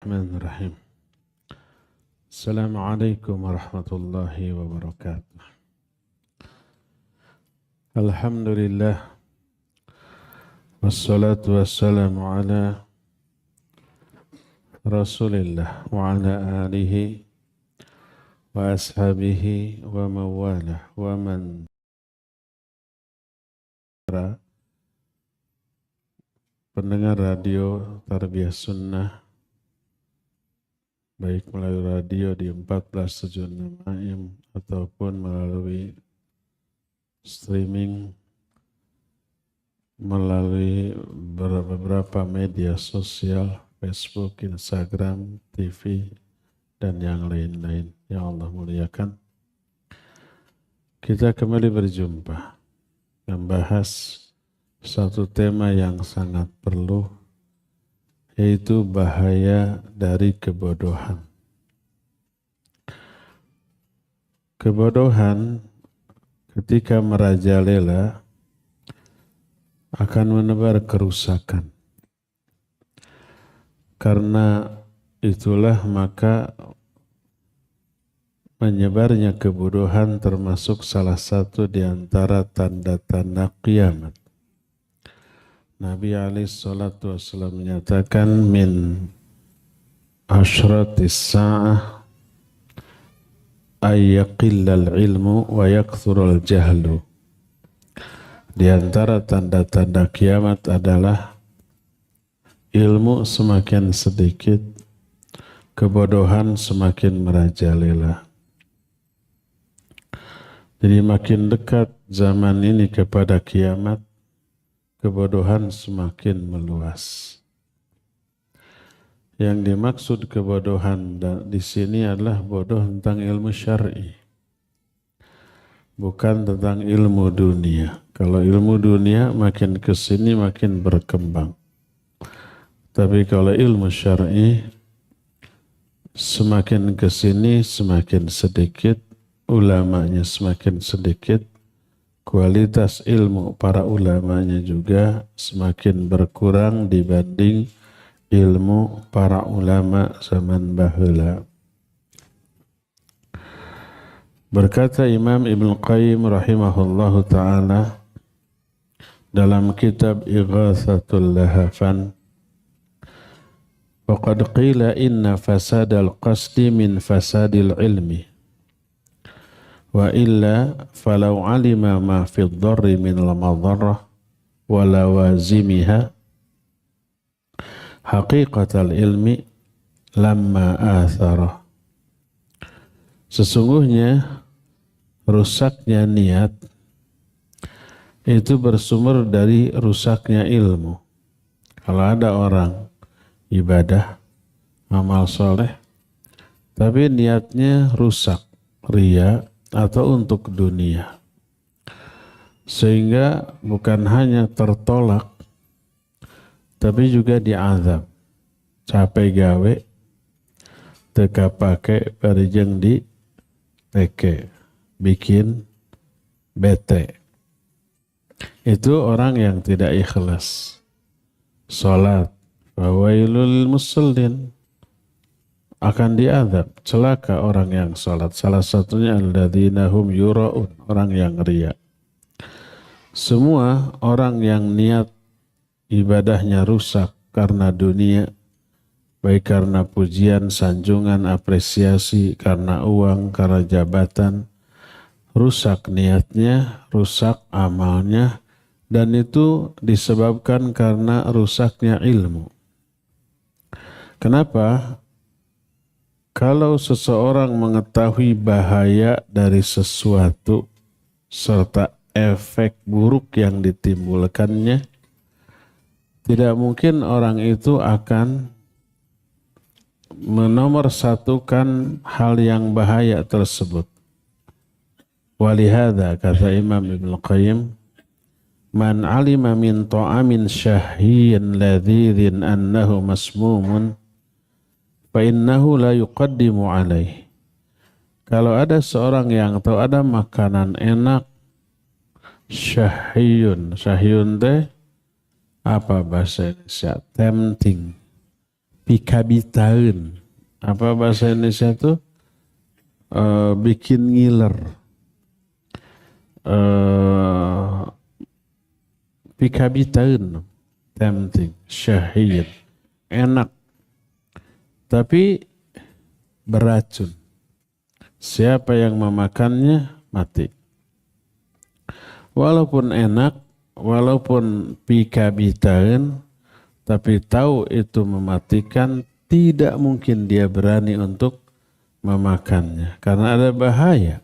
Bismillahirrahmanirrahim. Assalamualaikum warahmatullahi wabarakatuh. Alhamdulillah. Wassalatu wassalamu ala Rasulillah wa ala alihi wa ashabihi wa mawalah wa man pendengar radio Tarbiyah Sunnah baik melalui radio di 1476 AM ataupun melalui streaming melalui beberapa media sosial, Facebook, Instagram, TV, dan yang lain-lain yang Allah muliakan. Kita kembali berjumpa membahas satu tema yang sangat perlu, yaitu bahaya dari kebodohan. Kebodohan ketika merajalela akan menebar kerusakan. Karena itulah maka menyebarnya kebodohan termasuk salah satu di antara tanda-tanda kiamat. Nabi SAW menyatakan min asyratis sa'ah ayyaqillal ilmu wa yakthurul jahlu. Di antara tanda-tanda kiamat adalah ilmu semakin sedikit, kebodohan semakin merajalela. Jadi makin dekat zaman ini kepada kiamat, kebodohan semakin meluas. Yang dimaksud kebodohan di sini adalah bodoh tentang ilmu syar'i, bukan tentang ilmu dunia. Kalau ilmu dunia makin kesini makin berkembang. Tapi kalau ilmu syar'i semakin kesini semakin sedikit, ulamanya semakin sedikit, kualitas ilmu para ulamanya juga semakin berkurang dibanding ilmu para ulama zaman baheula. Berkata Imam Ibn Qayyim rahimahullahu ta'ala dalam kitab Ighathatul Lahafan, waqad qila inna fasadal qasdi min fasadil ilmi wa illa falau alima ma fi dharri min al-madarrah wa lawazimiha haqiqatal ilmi lamma atharah. Sesungguhnya rusaknya niat itu bersumber dari rusaknya ilmu. Kalau ada orang ibadah, amal soleh, tapi niatnya rusak, riya atau untuk dunia, sehingga bukan hanya tertolak, tapi juga diazab. Capek gawe, teka pake, parijeng di teke, bikin bete. Itu orang yang tidak ikhlas. Salat, fawailul musallin, akan diazab, celaka orang yang salat. Salah satunya alladzina hum yura'un, orang yang riya. Semua orang yang niat ibadahnya rusak karena dunia, baik karena pujian, sanjungan, apresiasi, karena uang, karena jabatan, rusak niatnya, rusak amalnya, dan itu disebabkan karena rusaknya ilmu. Kenapa? Kalau seseorang mengetahui bahaya dari sesuatu serta efek buruk yang ditimbulkannya, tidak mungkin orang itu akan menomorsatukan hal yang bahaya tersebut. Walihada kata Imam Ibn Qayyim, man alima min ta'amin syahyin ladhidhin annahu masmumun fa innahu la yuqaddimu alaih. Kalau ada seorang yang tahu ada makanan enak syahyun teh apa bahasa Indonesia? Tempting. pikabitaeun. Apa bahasa Indonesia itu? Bikin ngiler. Pikabitaeun, tempting, syahid, enak, tapi beracun. Siapa yang memakannya mati. Walaupun enak, walaupun pikabitaeun, tapi tahu itu mematikan, tidak mungkin dia berani untuk memakannya karena ada bahaya.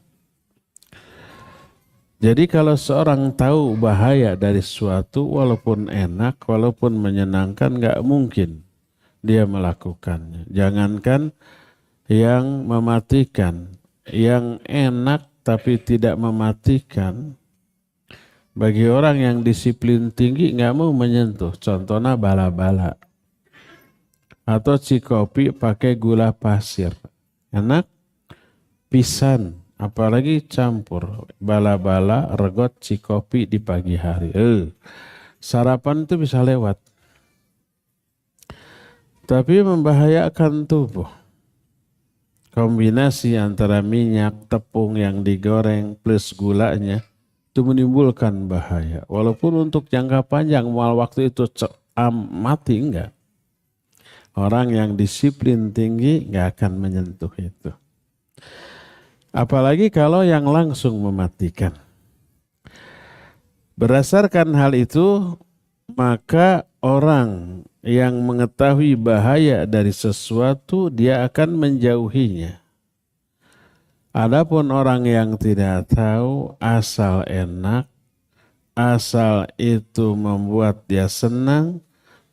Jadi kalau seorang tahu bahaya dari sesuatu, walaupun enak, walaupun menyenangkan, nggak mungkin dia melakukannya. Jangankan yang mematikan, yang enak tapi tidak mematikan, bagi orang yang disiplin tinggi nggak mau menyentuh. Contohnya bala-bala atau cikopi pakai gula pasir, enak pisan. Apalagi campur bala-bala, regot, cikopi di pagi hari. Sarapan itu bisa lewat. Tapi membahayakan tubuh. Kombinasi antara minyak, tepung yang digoreng plus gulanya itu menimbulkan bahaya. Walaupun untuk jangka panjang, mual waktu itu mati enggak. Orang yang disiplin tinggi enggak akan menyentuh itu. Apalagi kalau yang langsung mematikan. Berdasarkan hal itu, maka orang yang mengetahui bahaya dari sesuatu, dia akan menjauhinya. Adapun orang yang tidak tahu, asal enak, asal itu membuat dia senang,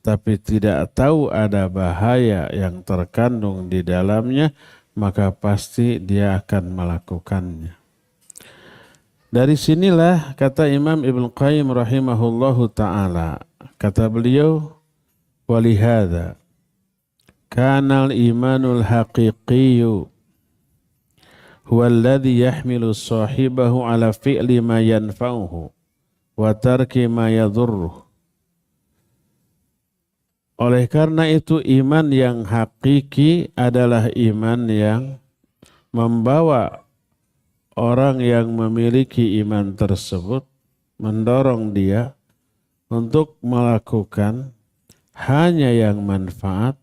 tapi tidak tahu ada bahaya yang terkandung di dalamnya, maka pasti dia akan melakukannya. Dari sinilah kata Imam Ibnu Qayyim rahimahullahu ta'ala, kata beliau, walihada kanal imanul haqiqiyu huwa alladhi yahmilu sahibahu ala fi'li ma yanfa'uhu wa tarki ma yadurruh. Oleh karena itu iman yang hakiki adalah iman yang membawa orang yang memiliki iman tersebut, mendorong dia untuk melakukan hanya yang manfaat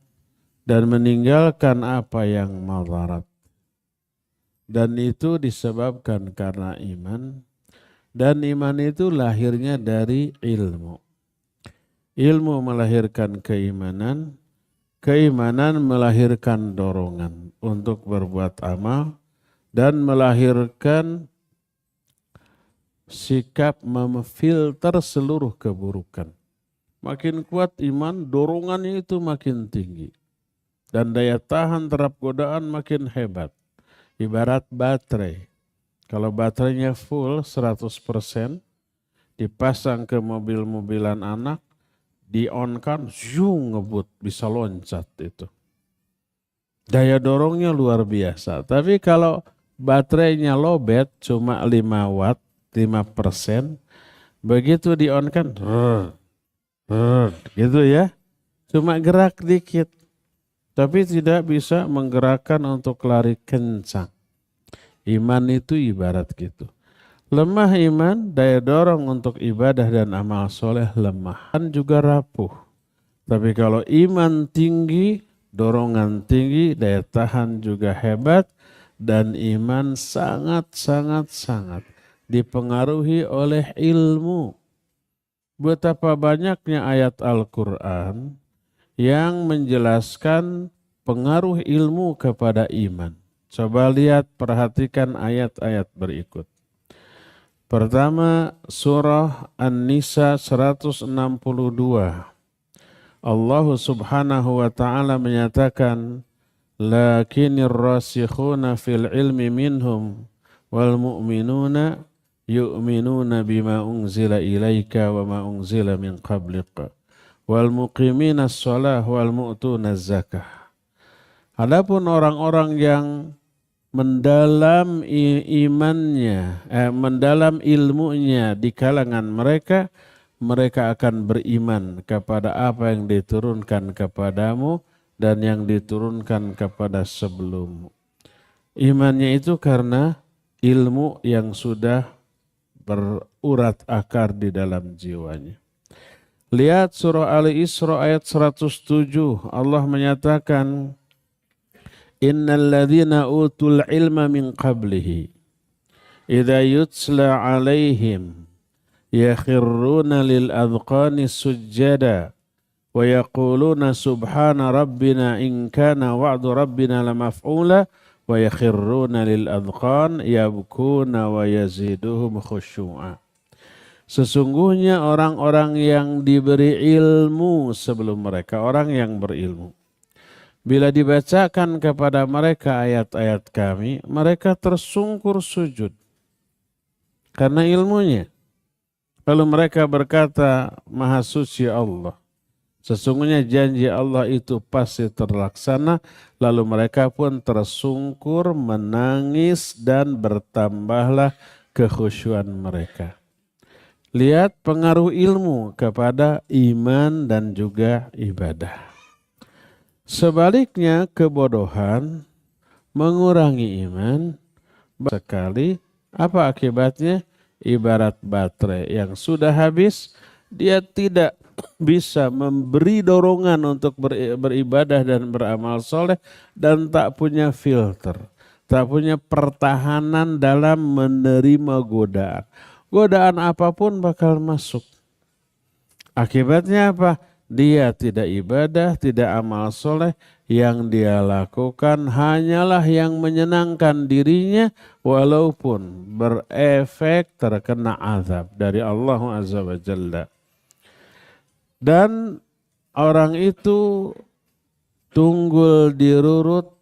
dan meninggalkan apa yang madarat. Dan itu disebabkan karena iman, dan iman itu lahirnya dari ilmu. Ilmu melahirkan keimanan, keimanan melahirkan dorongan untuk berbuat amal, dan melahirkan sikap memfilter seluruh keburukan. Makin kuat iman, dorongannya itu makin tinggi. Dan daya tahan terhadap godaan makin hebat. Ibarat baterai. Kalau baterainya full 100%, dipasang ke mobil-mobilan anak, di-on-kan, ngebut, bisa loncat itu. Daya dorongnya luar biasa. Tapi kalau baterainya lowbat, cuma 5 watt, 5%, begitu di-on-kan, gitu ya, cuma gerak dikit. Tapi tidak bisa menggerakkan untuk lari kencang. Iman itu ibarat gitu. Lemah iman, daya dorong untuk ibadah dan amal soleh lemah. Dan juga rapuh. Tapi kalau iman tinggi, dorongan tinggi, daya tahan juga hebat. Dan iman sangat dipengaruhi oleh ilmu. Betapa banyaknya ayat Al-Quran yang menjelaskan pengaruh ilmu kepada iman. Coba lihat, perhatikan ayat-ayat berikut. Pertama, surah An-Nisa 162. Allah subhanahu wa ta'ala menyatakan, lakinir rasikhuna fil ilmi minhum wal mu'minuna yu'minuna bima unzila ilaika wa ma unzila min qablika wal muqimina as-salah wal mu'tuna az-zakah. Adapun orang-orang yang mendalam imannya, mendalam ilmunya di kalangan mereka, mereka akan beriman kepada apa yang diturunkan kepadamu dan yang diturunkan kepada sebelummu. Imannya itu karena ilmu yang sudah berurat akar di dalam jiwanya. Lihat surah Ali Isra ayat 107. Allah menyatakan, Innal ladzina utul ilma min qablihi idza yutla alaihim yakhirruna lil adqani sujjada wa yaquluna subhana rabbina in kana wa'du rabbina lamaf'ula wa yakhirruna lil adqan yabkuna wa yaziduhum khusyu'a. Sesungguhnya orang-orang yang diberi ilmu sebelum mereka, orang yang berilmu, bila dibacakan kepada mereka ayat-ayat kami, mereka tersungkur sujud karena ilmunya. Lalu mereka berkata, Maha Suci Allah. Sesungguhnya janji Allah itu pasti terlaksana. Lalu mereka pun tersungkur, menangis, dan bertambahlah kekhusyuan mereka. Lihat pengaruh ilmu kepada iman dan juga ibadah. Sebaliknya kebodohan mengurangi iman sekali. Apa akibatnya? Ibarat baterai yang sudah habis, dia tidak bisa memberi dorongan untuk beribadah dan beramal soleh, dan tak punya filter, tak punya pertahanan dalam menerima godaan. Godaan apapun bakal masuk. Akibatnya apa? Dia tidak ibadah, tidak amal soleh. Yang dia lakukan hanyalah yang menyenangkan dirinya, walaupun berefek terkena azab dari Allah Azza wa Jalla. Dan orang itu tunggul dirurut,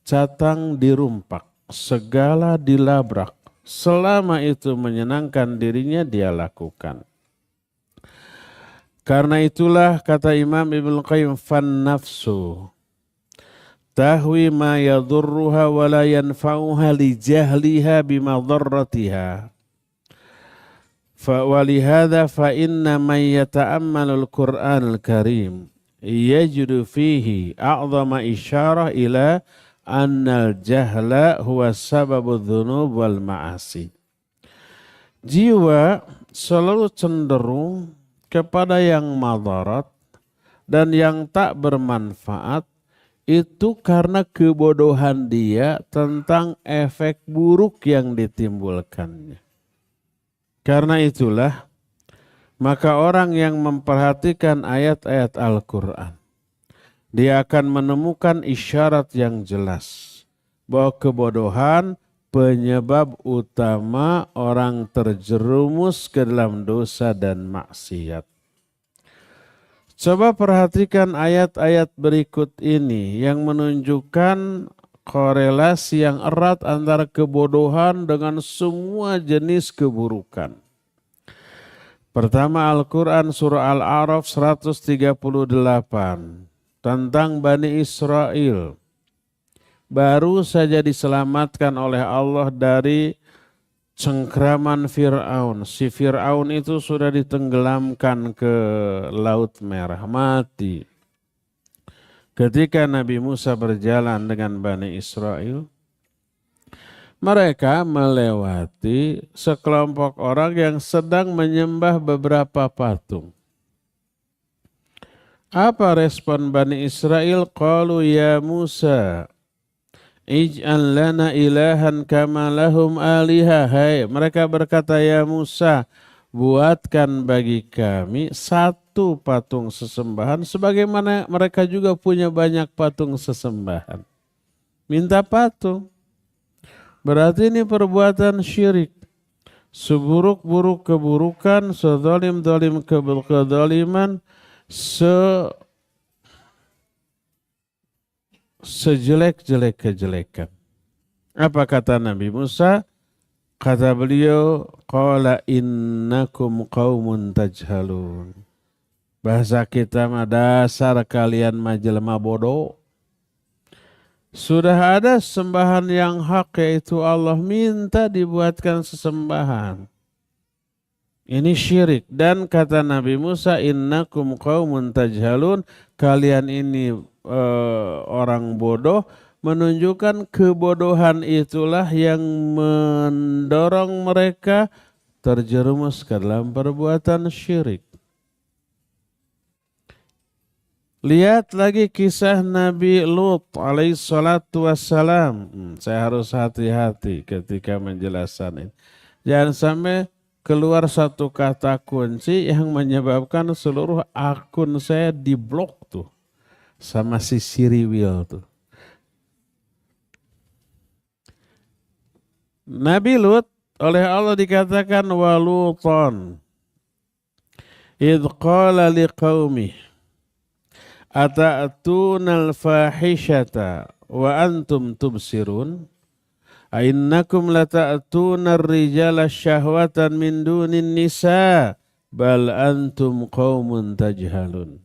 catang dirumpak, segala dilabrak. Selama itu menyenangkan dirinya, dia lakukan. Karena itulah kata Imam Ibnu Qayyim, fan nafsu tahwi ma yadurruha wa la yanfa'uha li jahliha bimadarratiha. Walihada fa inna man yata'ammalul Qur'anul Karim yajidu fihi a'zama isyarah ila annal jahla huwa sababudz dzunub wal ma'asi. Jiwa selalu cenderung kepada yang madarat dan yang tak bermanfaat, itu karena kebodohan dia tentang efek buruk yang ditimbulkannya. Karena itulah, maka orang yang memperhatikan ayat-ayat Al-Quran, dia akan menemukan isyarat yang jelas bahwa kebodohan penyebab utama orang terjerumus ke dalam dosa dan maksiat. Coba perhatikan ayat-ayat berikut ini yang menunjukkan korelasi yang erat antara kebodohan dengan semua jenis keburukan. Pertama, Al-Quran surah Al-A'raf 138 tentang Bani Israel. Baru saja diselamatkan oleh Allah dari cengkraman Fir'aun. Si Fir'aun itu sudah ditenggelamkan ke Laut Merah, mati. Ketika Nabi Musa berjalan dengan Bani Israel, mereka melewati sekelompok orang yang sedang menyembah beberapa patung. Apa respon Bani Israel? Qalu ya Musa, ij'al lana ilahan kama lahum alihah. Hai, mereka berkata, ya Musa, buatkan bagi kami satu patung sesembahan sebagaimana mereka juga punya banyak patung sesembahan. Minta patung. Berarti ini perbuatan syirik. Seburuk-buruk keburukan, sezalim-zalim kezaliman, sejelek-jelek kejelekan. Apa kata Nabi Musa? Kata beliau, qala innakum qaumun tajhalun. Bahasa kita mah dasar kalian majelma bodoh. Sudah ada sembahan yang hak, yaitu Allah, minta dibuatkan sesembahan. Ini syirik. Dan kata Nabi Musa, innakum qaumun tajhalun, kalian ini orang bodoh, menunjukkan kebodohan itulah yang mendorong mereka terjerumus ke dalam perbuatan syirik. Lihat lagi kisah Nabi Lut alaihissalatu wassalam. Saya harus hati-hati ketika menjelaskan ini. Jangan sampai keluar satu kata kunci yang menyebabkan seluruh akun saya diblok tuh sama si Siriwil tuh. Nabi Lut oleh Allah dikatakan waluton idh qala liqaumih ata'tunal fahishata wa antum tubsirun ainnakum lata'tunar rijala syahwatan min dunin nisa bal antum qaumun tajhalun.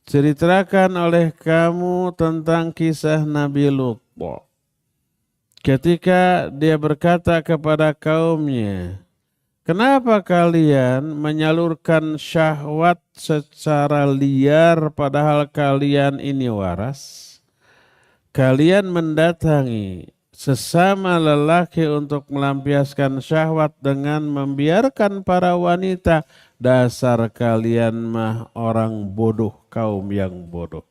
Ceritakan oleh kamu tentang kisah Nabi Lut ketika dia berkata kepada kaumnya, kenapa kalian menyalurkan syahwat secara liar padahal kalian ini waras? Kalian mendatangi sesama lelaki untuk melampiaskan syahwat dengan membiarkan para wanita. Dasar kalian mah orang bodoh, kaum yang bodoh.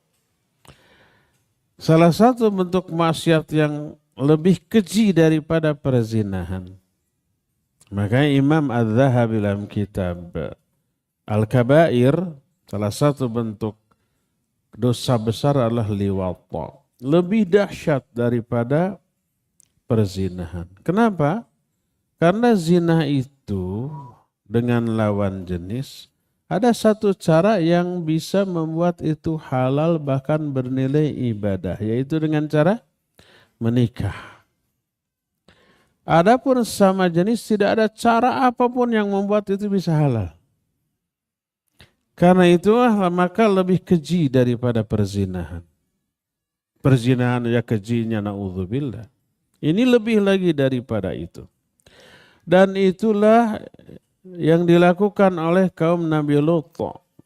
Salah satu bentuk maksiat yang lebih keji daripada perzinahan. Makanya Imam Az-Zahabi dalam kitab Al-Kabair, salah satu bentuk dosa besar adalah liwat. Lebih dahsyat daripada perzinahan. Kenapa? Karena zina itu dengan lawan jenis ada satu cara yang bisa membuat itu halal bahkan bernilai ibadah, yaitu dengan cara menikah. Adapun sama jenis tidak ada cara apapun yang membuat itu bisa halal. Karena itulah maka lebih keji daripada perzinahan. Perzinahan ya kejinya na'udzubillah. Ini lebih lagi daripada itu. Dan itulah yang dilakukan oleh kaum Nabi Lut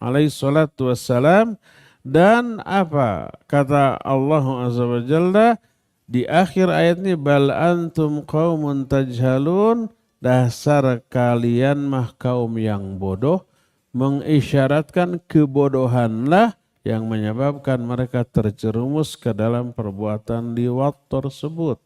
alaihi salatu wassalam. Dan apa kata Allah azza wa jalla di akhir ayat ini, bal antum qaumun tajhalun, dasar kalian mah kaum yang bodoh, mengisyaratkan kebodohanlah yang menyebabkan mereka terjerumus ke dalam perbuatan liwat tersebut.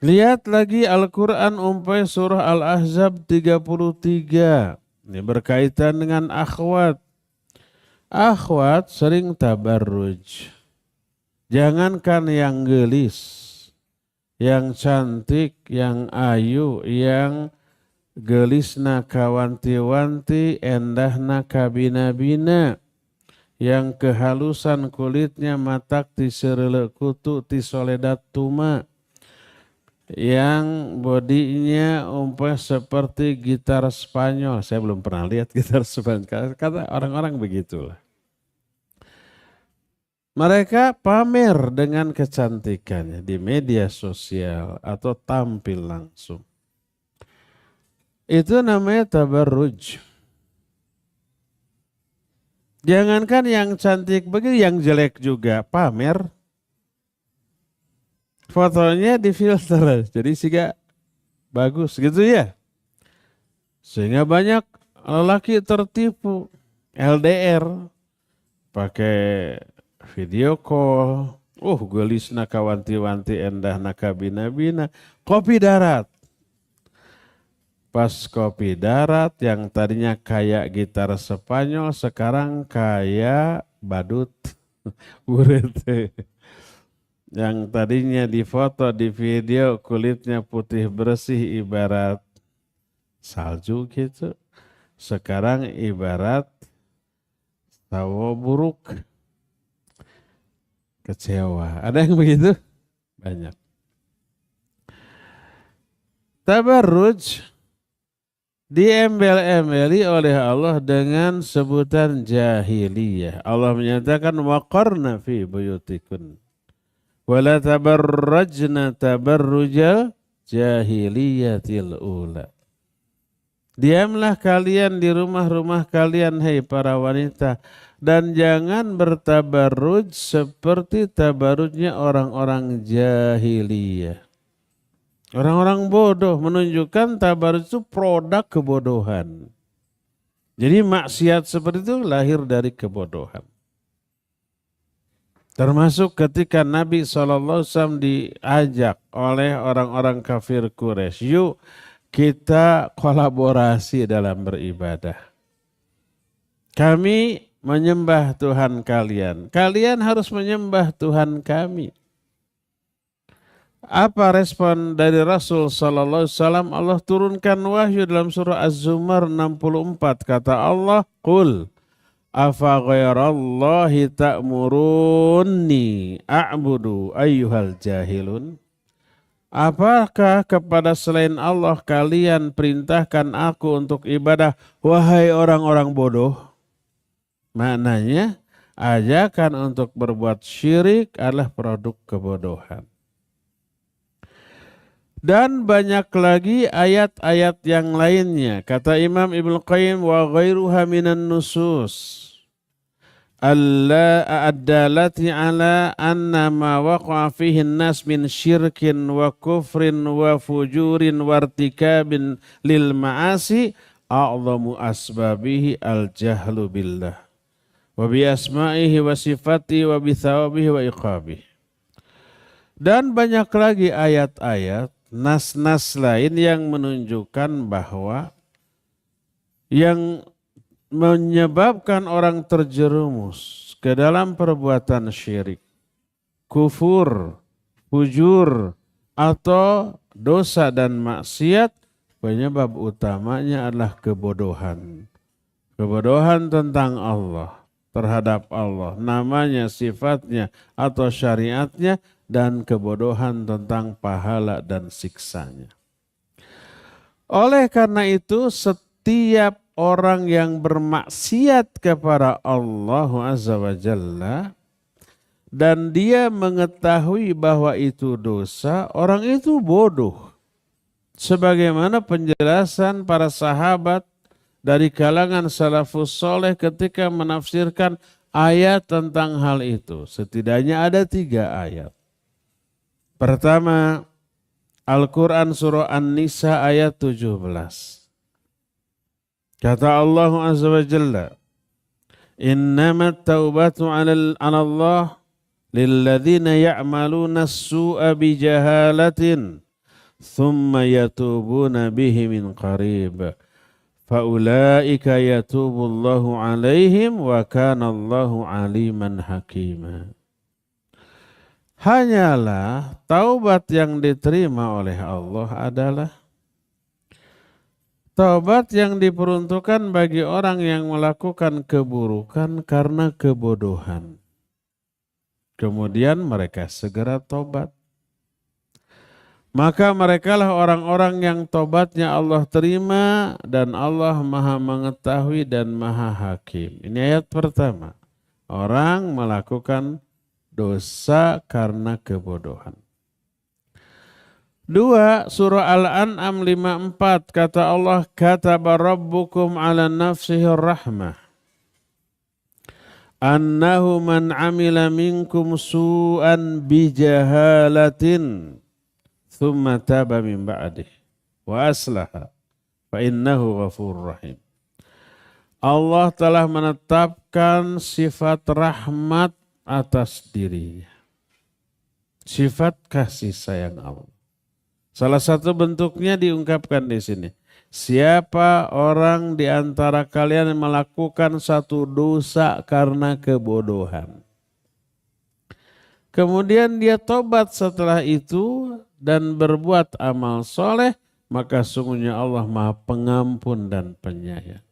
Lihat lagi Al-Quran umpamanya surah Al-Ahzab 33. Ini berkaitan dengan akhwat. Akhwat sering tabarruj. Jangankan yang gelis, yang cantik, yang ayu, yang gelisna kawanti-wanti, endahna kabina-bina, yang kehalusan kulitnya matak ti serele kutu ti soledat tuma, yang bodinya umpamanya seperti gitar Spanyol. Saya belum pernah lihat gitar Spanyol, kata orang-orang begitulah. Mereka pamer dengan kecantikannya di media sosial atau tampil langsung. Itu namanya tabarruj. Jangankan yang cantik begitu, yang jelek juga pamer. Fotonya difilter, jadi sehingga bagus gitu ya. Sehingga banyak lelaki tertipu LDR pakai video call. Gelisna kawanti-wanti endahna kabina-bina. Kopi darat. Pas kopi darat yang tadinya kayak gitar Spanyol sekarang kayak badut. Urete. Yang tadinya difoto di video kulitnya putih bersih ibarat salju gitu. Sekarang ibarat tawa buruk. Kecewa. Ada yang begitu? Banyak. Tabarruj diembel-embeli oleh Allah dengan sebutan jahiliyah. Allah menyatakan waqarna fi buyutikun wala tabarrajna tabarrujal jahiliyatil ula. Diamlah kalian di rumah-rumah kalian, hai para wanita, dan jangan bertabarruj seperti tabarrujnya orang-orang jahiliyah. Orang-orang bodoh, menunjukkan tabarruj itu produk kebodohan. Jadi maksiat seperti itu lahir dari kebodohan. Termasuk ketika Nabi SAW diajak oleh orang-orang kafir Quraisy, yuk kita kolaborasi dalam beribadah. Kami menyembah Tuhan kalian. Kalian harus menyembah Tuhan kami. Apa respon dari Rasul sallallahu alaihi wasallam? Allah turunkan wahyu dalam surah Az-Zumar 64. Kata Allah, "Qul afa ghairallahi ta'muruni a'budu ayyuhal jahilun?" Apakah kepada selain Allah kalian perintahkan aku untuk ibadah, wahai orang-orang bodoh? Maknanya, ajakan untuk berbuat syirik adalah produk kebodohan. Dan banyak lagi ayat-ayat yang lainnya. Kata Imam Ibnu Qayyim, wa ghairuha minan nusus ad-dalati ala anna ma waqa'a fihi an-nas min syirkin wa kufrin wa fujurin wa irtikabin lil ma'asi a'zamu asbabihi al-jahlu billah wa bi asma'ihi wa sifatihi wa bi thawabihi wa iqabihi. Dan banyak lagi ayat-ayat, nas-nas lain yang menunjukkan bahwa yang menyebabkan orang terjerumus ke dalam perbuatan syirik, kufur, fujur, atau dosa dan maksiat, penyebab utamanya adalah kebodohan. Kebodohan tentang Allah, terhadap Allah, namanya, sifatnya, atau syariatnya, dan kebodohan tentang pahala dan siksanya. Oleh karena itu, setiap orang yang bermaksiat kepada Allah Azza wa Jalla dan dia mengetahui bahwa itu dosa, orang itu bodoh. Sebagaimana penjelasan para sahabat dari kalangan salafus soleh ketika menafsirkan ayat tentang hal itu. Setidaknya ada 3 ayat. Pertama, Al-Quran surah An-Nisa ayat 17. Kata Allah Azza wa Jalla, "Innamat taubatu 'ala Allah lilladzina ya'maluna as-su'a bijahalatin thumma yatubuna bihi min qarib. Faulaika yatubullahu 'alaihim wa kana Allahu 'aliman hakima." Hanyalah taubat yang diterima oleh Allah adalah taubat yang diperuntukkan bagi orang yang melakukan keburukan karena kebodohan. Kemudian mereka segera tobat. Maka merekalah orang-orang yang tobatnya Allah terima dan Allah Maha mengetahui dan Maha hakim. Ini ayat pertama. Orang melakukan dosa karena kebodohan. 2, surah Al-An'am 54, kata Allah, kataba rabbukum ala nafsihi rahmah annahu man amila minkum su'an bijahalatin thumma taba min ba'dih wa aslaha fa innahu ghafurur rahim. Allah telah menetapkan sifat rahmat atas dirinya, sifat kasih sayang Allah. Salah satu bentuknya diungkapkan di sini. Siapa orang di antara kalian yang melakukan satu dosa karena kebodohan, kemudian dia tobat setelah itu dan berbuat amal soleh, maka sungguhnya Allah Maha Pengampun dan Penyayang.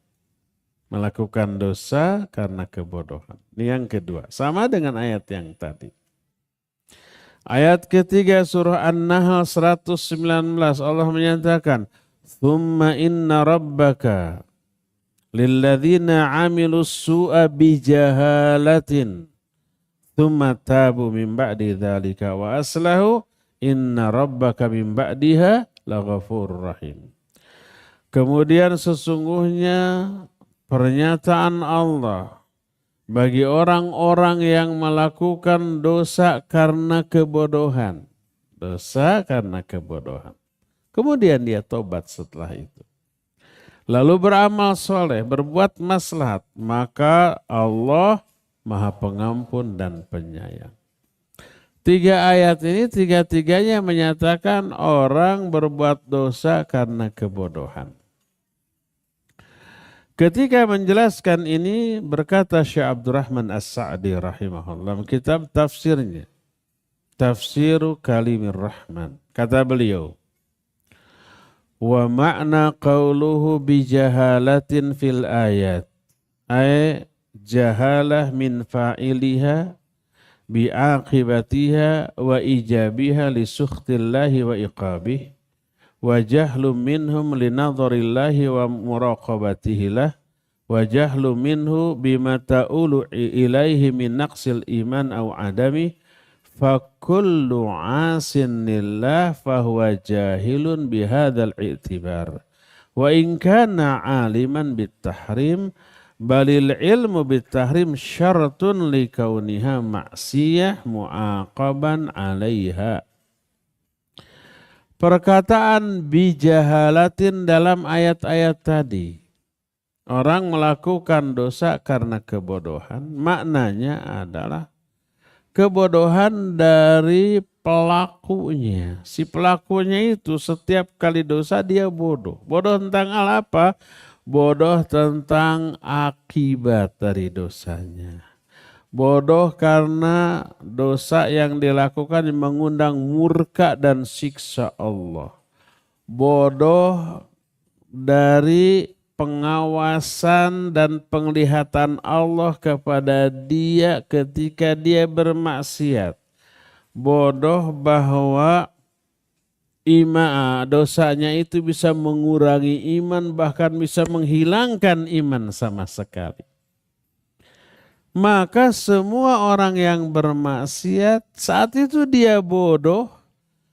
Melakukan dosa karena kebodohan. Ini yang kedua. Sama dengan ayat yang tadi. Ayat ketiga surah An-Nahl 119 Allah menyatakan, "Tsumma inna rabbaka lilladzina 'amilus su'a bijahalatin tsumma tabu min ba'di dzalika wa aslahu Inna rabbaka min ba'diha laghafurur rahim. Kemudian sesungguhnya pernyataan Allah bagi orang-orang yang melakukan dosa karena kebodohan. Dosa karena kebodohan. Kemudian dia tobat setelah itu. Lalu beramal soleh, berbuat maslahat. Maka Allah Maha Pengampun dan Penyayang. 3 ayat ini tiga-tiganya menyatakan orang berbuat dosa karena kebodohan. Ketika menjelaskan ini berkata Syekh Abdurrahman As-Sa'di rahimahullah kitab tafsirnya. Tafsiru Kalimir Rahman. Kata beliau, wa ma'na qawluhu bijahalatin fil ayat. Ay jahalah min fa'iliha bi'aqibatiha wa ijabiha li sukhtillahi wa iqabih. Wa jahlu minhum linadharillahi wa muraqabatihi lah. Wa jahlu minhu bima ta'ulu ilaihi min naqsil iman au adami. Fakullu asin lillah fahuwa jahilun bihadzal i'tibar. Wa in kana aliman bitahrim balil ilmu bitahrim syaratun likauniha maksiyah mu'aqaban alaiha. Perkataan bijahalatin dalam ayat-ayat tadi. Orang melakukan dosa karena kebodohan. Maknanya adalah kebodohan dari pelakunya. Si pelakunya itu setiap kali dosa dia bodoh. Bodoh tentang hal apa? Bodoh tentang akibat dari dosanya. Bodoh karena dosa yang dilakukan mengundang murka dan siksa Allah. Bodoh dari pengawasan dan penglihatan Allah kepada dia ketika dia bermaksiat. Bodoh bahwa dosanya itu bisa mengurangi iman, bahkan bisa menghilangkan iman sama sekali. Maka semua orang yang bermaksiat saat itu dia bodoh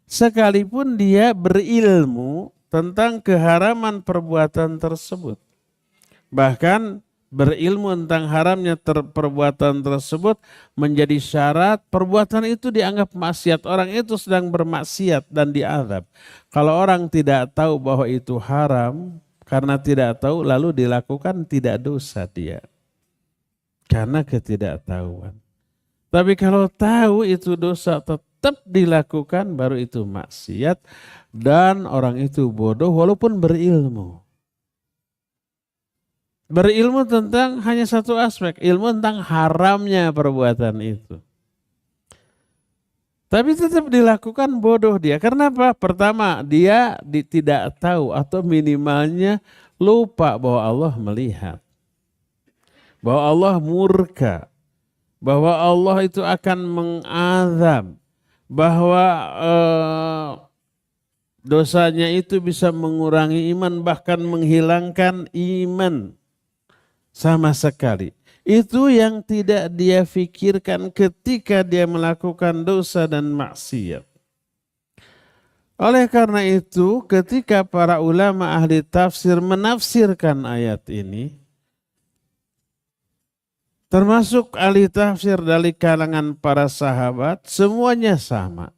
sekalipun dia berilmu tentang keharaman perbuatan tersebut. Bahkan berilmu tentang haramnya perbuatan tersebut menjadi syarat perbuatan itu dianggap maksiat. Orang itu sedang bermaksiat dan diazab. Kalau orang tidak tahu bahwa itu haram karena tidak tahu lalu dilakukan tidak dosa dia. Karena ketidaktahuan. Tapi kalau tahu itu dosa tetap dilakukan baru itu maksiat. Dan orang itu bodoh walaupun berilmu. Berilmu tentang hanya satu aspek. Ilmu tentang haramnya perbuatan itu. Tapi tetap dilakukan bodoh dia. Karena apa? Pertama dia tidak tahu atau minimalnya lupa bahwa Allah melihat. Bahwa Allah murka, bahwa Allah itu akan mengazab, bahwa dosanya itu bisa mengurangi iman, bahkan menghilangkan iman sama sekali. Itu yang tidak dia fikirkan ketika dia melakukan dosa dan maksiat. Oleh karena itu, ketika para ulama ahli tafsir menafsirkan ayat ini, termasuk ahli tafsir dari kalangan para sahabat, semuanya sama.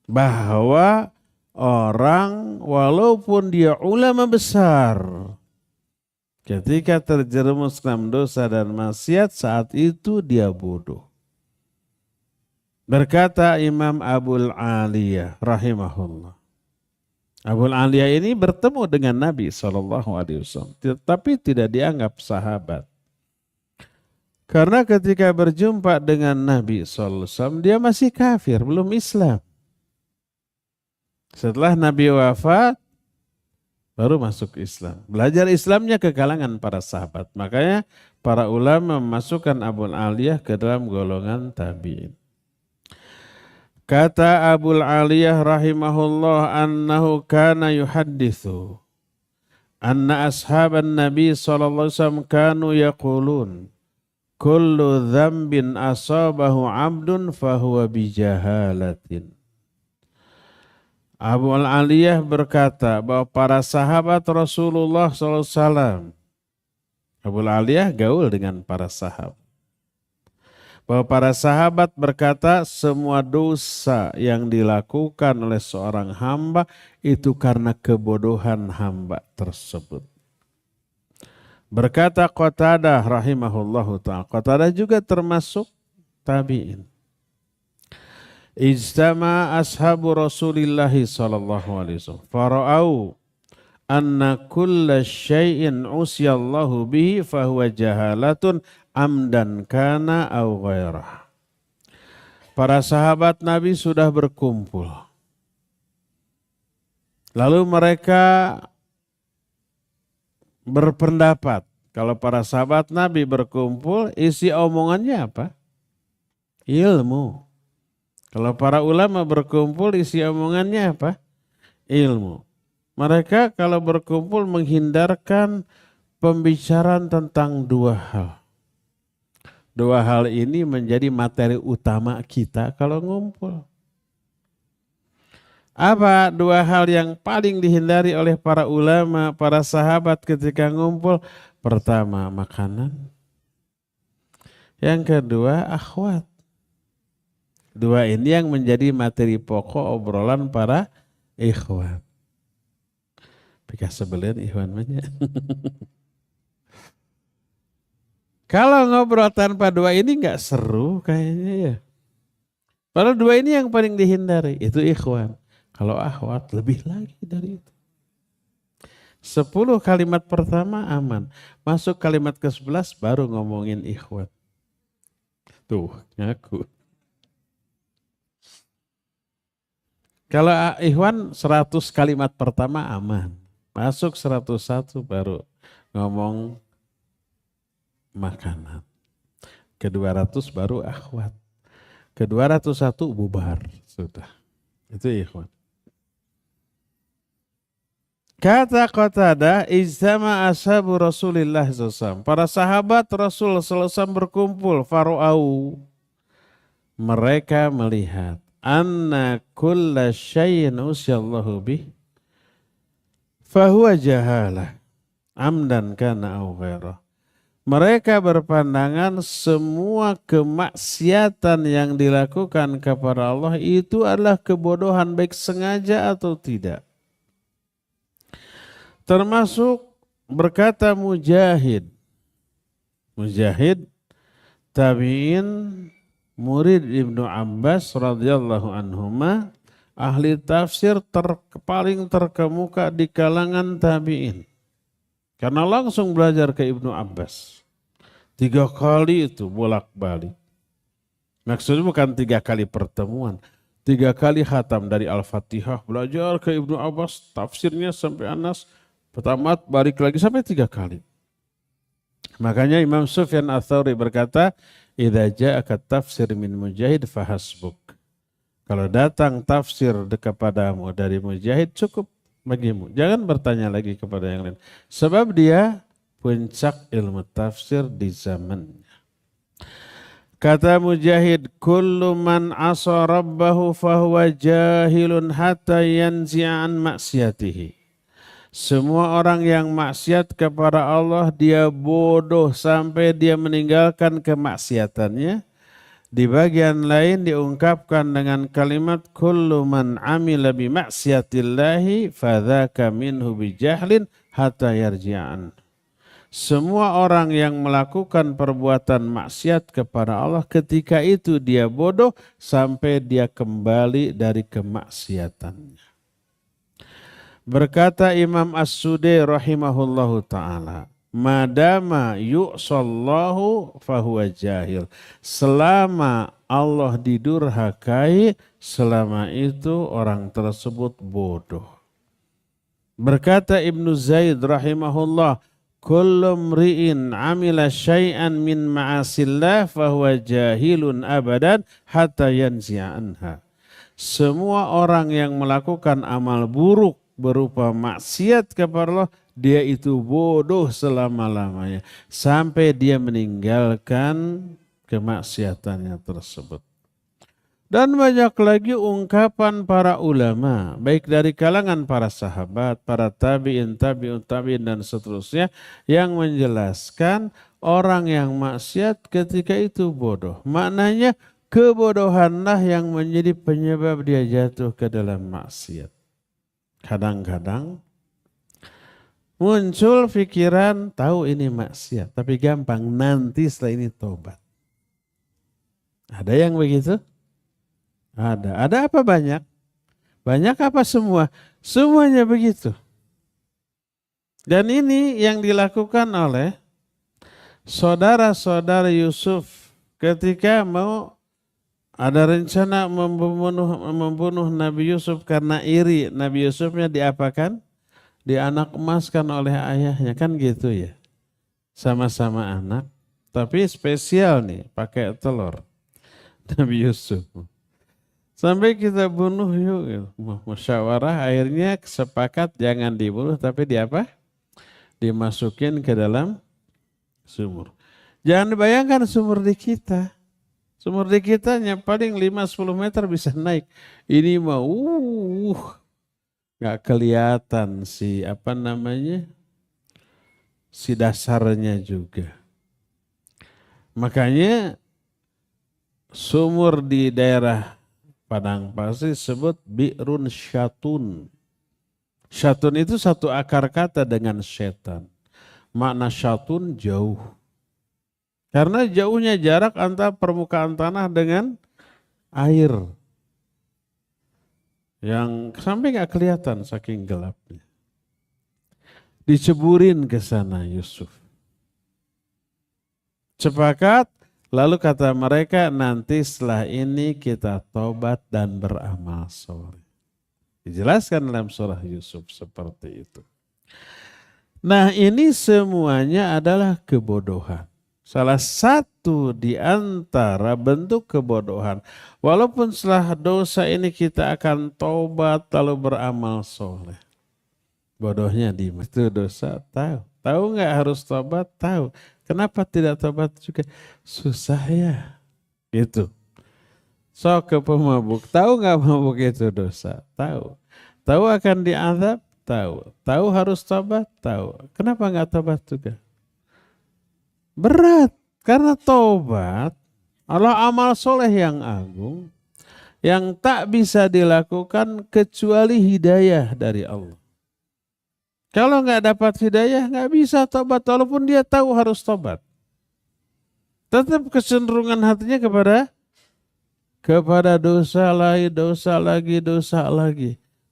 Bahwa orang walaupun dia ulama besar, ketika terjerumus dalam dosa dan maksiat saat itu dia bodoh. Berkata Imam Abul Aliyah rahimahullah. Abul Aliyah ini bertemu dengan Nabi SAW, tapi tidak dianggap sahabat. Karena ketika berjumpa dengan Nabi SAW, dia masih kafir, belum Islam. Setelah Nabi wafat, baru masuk Islam. Belajar Islamnya ke kalangan para sahabat. Makanya para ulama memasukkan Abul Aliyah ke dalam golongan tabi'in. Kata Abul Aliyah rahimahullah annahu kana yuhaddithu anna ashaban Nabi SAW kanu yaqulun kullu dzambin asabahu abdun fahuwa bijahalatin. Abu Al-Aliyah berkata bahwa para sahabat Rasulullah SAW, Abu Al-Aliyah gaul dengan para sahabat, bahwa para sahabat berkata semua dosa yang dilakukan oleh seorang hamba itu karena kebodohan hamba tersebut. Berkata Qatadah rahimahullahu ta'ala, Qatadah juga termasuk tabi'in. Ijtama ashabu Rasulillah sallallahu alaihi wasallam fara'au anna kulla syai'in usiyallahu bihi fahuwa jahalatun amdan kana au ghairah. Para sahabat Nabi sudah berkumpul. Lalu mereka berpendapat, kalau para sahabat Nabi berkumpul, isi omongannya apa? Ilmu. Kalau para ulama berkumpul, isi omongannya apa? Ilmu. Mereka kalau berkumpul menghindarkan pembicaraan tentang dua hal. Dua hal ini menjadi materi utama kita kalau ngumpul. Apa dua hal yang paling dihindari oleh para ulama, para sahabat ketika ngumpul? Pertama, makanan. Yang kedua, akhwat. Dua ini yang menjadi materi pokok obrolan para ikhwan. Pika sebelian ikhwan banyak. Kalau ngobrol tanpa dua ini nggak seru kayaknya ya. Padahal dua ini yang paling dihindari, itu ikhwan. Kalau akhwat lebih lagi dari itu. 10 kalimat pertama aman. Masuk kalimat ke-11 baru ngomongin ikhwan. Tuh, ngaku. Kalau ikhwan 100 kalimat pertama aman. Masuk 101 baru ngomong makanan. Ke-200 baru akhwat. Ke-201 bubar. Sudah. Itu ikhwan. Kata Qatadah, ijtama ashabu Rasulillah SAW. Para sahabat Rasul SAW berkumpul. Faru'au. Mereka melihat. Anna kulla syai'in usyallahu bih fahuwa jahalah amdan kana au ghairah. Mereka berpandangan semua kemaksiatan yang dilakukan kepada Allah itu adalah kebodohan baik sengaja atau tidak. Termasuk berkata Mujahid. Mujahid tabi'in murid Ibnu Abbas radhiyallahu anhuma, ahli tafsir paling terkemuka di kalangan tabi'in. Karena langsung belajar ke Ibnu Abbas. 3 kali itu bolak-balik. Maksudnya bukan 3 kali pertemuan. 3 kali khatam dari Al-Fatihah, belajar ke Ibnu Abbas, tafsirnya sampai Anas, tamat balik lagi sampai 3 kali. Makanya Imam Sufyan Ats-Tsauri berkata, idza ja'aka tafsir min Mujahid fahasbuk. Kalau datang tafsir kepadamu dari Mujahid cukup bagimu. Jangan bertanya lagi kepada yang lain. Sebab dia puncak ilmu tafsir di zamannya. Kata Mujahid, kullu man asa rabbahu fahuwa jahilun hatta yanzi'an maksiatihi. Semua orang yang maksiat kepada Allah dia bodoh sampai dia meninggalkan kemaksiatannya. Di bagian lain diungkapkan dengan kalimat kullu man amila bi maksiatillahi fadzaka minhu bijahlin hatta yarji'an. Semua orang yang melakukan perbuatan maksiat kepada Allah ketika itu dia bodoh sampai dia kembali dari kemaksiatannya. Berkata Imam As-Sudai rahimahullahu ta'ala, madama yu'sallahu fahuwa jahil. Selama Allah didurhakai, selama itu orang tersebut bodoh. Berkata Ibnu Zaid rahimahullah, kullu mri'in amila syai'an min ma'asillah fahuwa jahilun abadan hatta yanzi'a anha. Semua orang yang melakukan amal buruk berupa maksiat kepada Allah, dia itu bodoh selama-lamanya sampai dia meninggalkan kemaksiatannya tersebut. Dan banyak lagi ungkapan para ulama, baik dari kalangan para sahabat, para tabi'in, tabi'un tabi'in dan seterusnya yang menjelaskan orang yang maksiat ketika itu bodoh. Maknanya kebodohanlah yang menjadi penyebab dia jatuh ke dalam maksiat. Kadang-kadang muncul pikiran tahu ini maksiat, tapi gampang nanti setelah ini tobat. Ada yang begitu? Ada. Ada apa banyak? Banyak apa semua? Semuanya begitu. Dan ini yang dilakukan oleh saudara-saudara Yusuf ketika mau ada rencana membunuh Nabi Yusuf karena iri. Nabi Yusufnya diapakan? Dianak emaskan oleh ayahnya, kan gitu ya. Sama-sama anak, tapi spesial nih pakai telur. Nabi Yusuf. Sampai kita bunuh yuk. Musyawarah akhirnya sepakat jangan dibunuh tapi dimasukin ke dalam sumur. Jangan dibayangkan sumur di kita. Sumur di kita paling 5-10 meter bisa naik. Ini mah nggak kelihatan si si dasarnya juga. Makanya sumur di daerah Padang Pasir disebut bi'run syatun. Syatun itu satu akar kata dengan setan. Makna syatun jauh. Karena jauhnya jarak antara permukaan tanah dengan air. Yang sampai gak kelihatan saking gelapnya. Diceburin ke sana Yusuf. Sepakat. Lalu kata mereka nanti setelah ini kita tobat dan beramal soleh. Dijelaskan dalam surah Yusuf seperti itu. Nah ini semuanya adalah kebodohan. Salah satu di antara bentuk kebodohan. Walaupun setelah dosa ini kita akan tobat lalu beramal soleh. Bodohnya di itu dosa tahu. Tahu nggak harus tobat? Tahu. Kenapa tidak tobat juga? Susah ya. Gitu. Sok ke pemabuk. Tahu nggak mabuk itu dosa? Tahu. Tahu akan diazab? Tahu. Tahu harus tobat? Tahu. Kenapa nggak tobat juga? Berat. Karena tobat adalah amal soleh yang agung. Yang tak bisa dilakukan kecuali hidayah dari Allah. Kalau nggak dapat hidayah, nggak bisa tobat. Walaupun dia tahu harus tobat. Tetap kecenderungan hatinya kepada dosa lagi.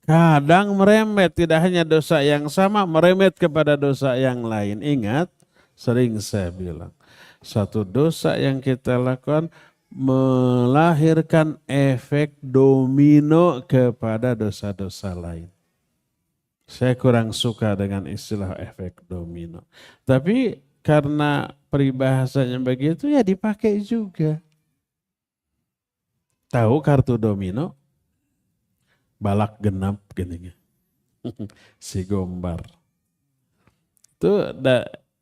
Kadang merembet, tidak hanya dosa yang sama, merembet kepada dosa yang lain. Ingat, sering saya bilang, satu dosa yang kita lakukan melahirkan efek domino kepada dosa-dosa lain. Saya kurang suka dengan istilah efek domino. Tapi karena peribahasanya begitu ya dipakai juga. Tahu kartu domino? Balak genap gini. Si Gombar. Itu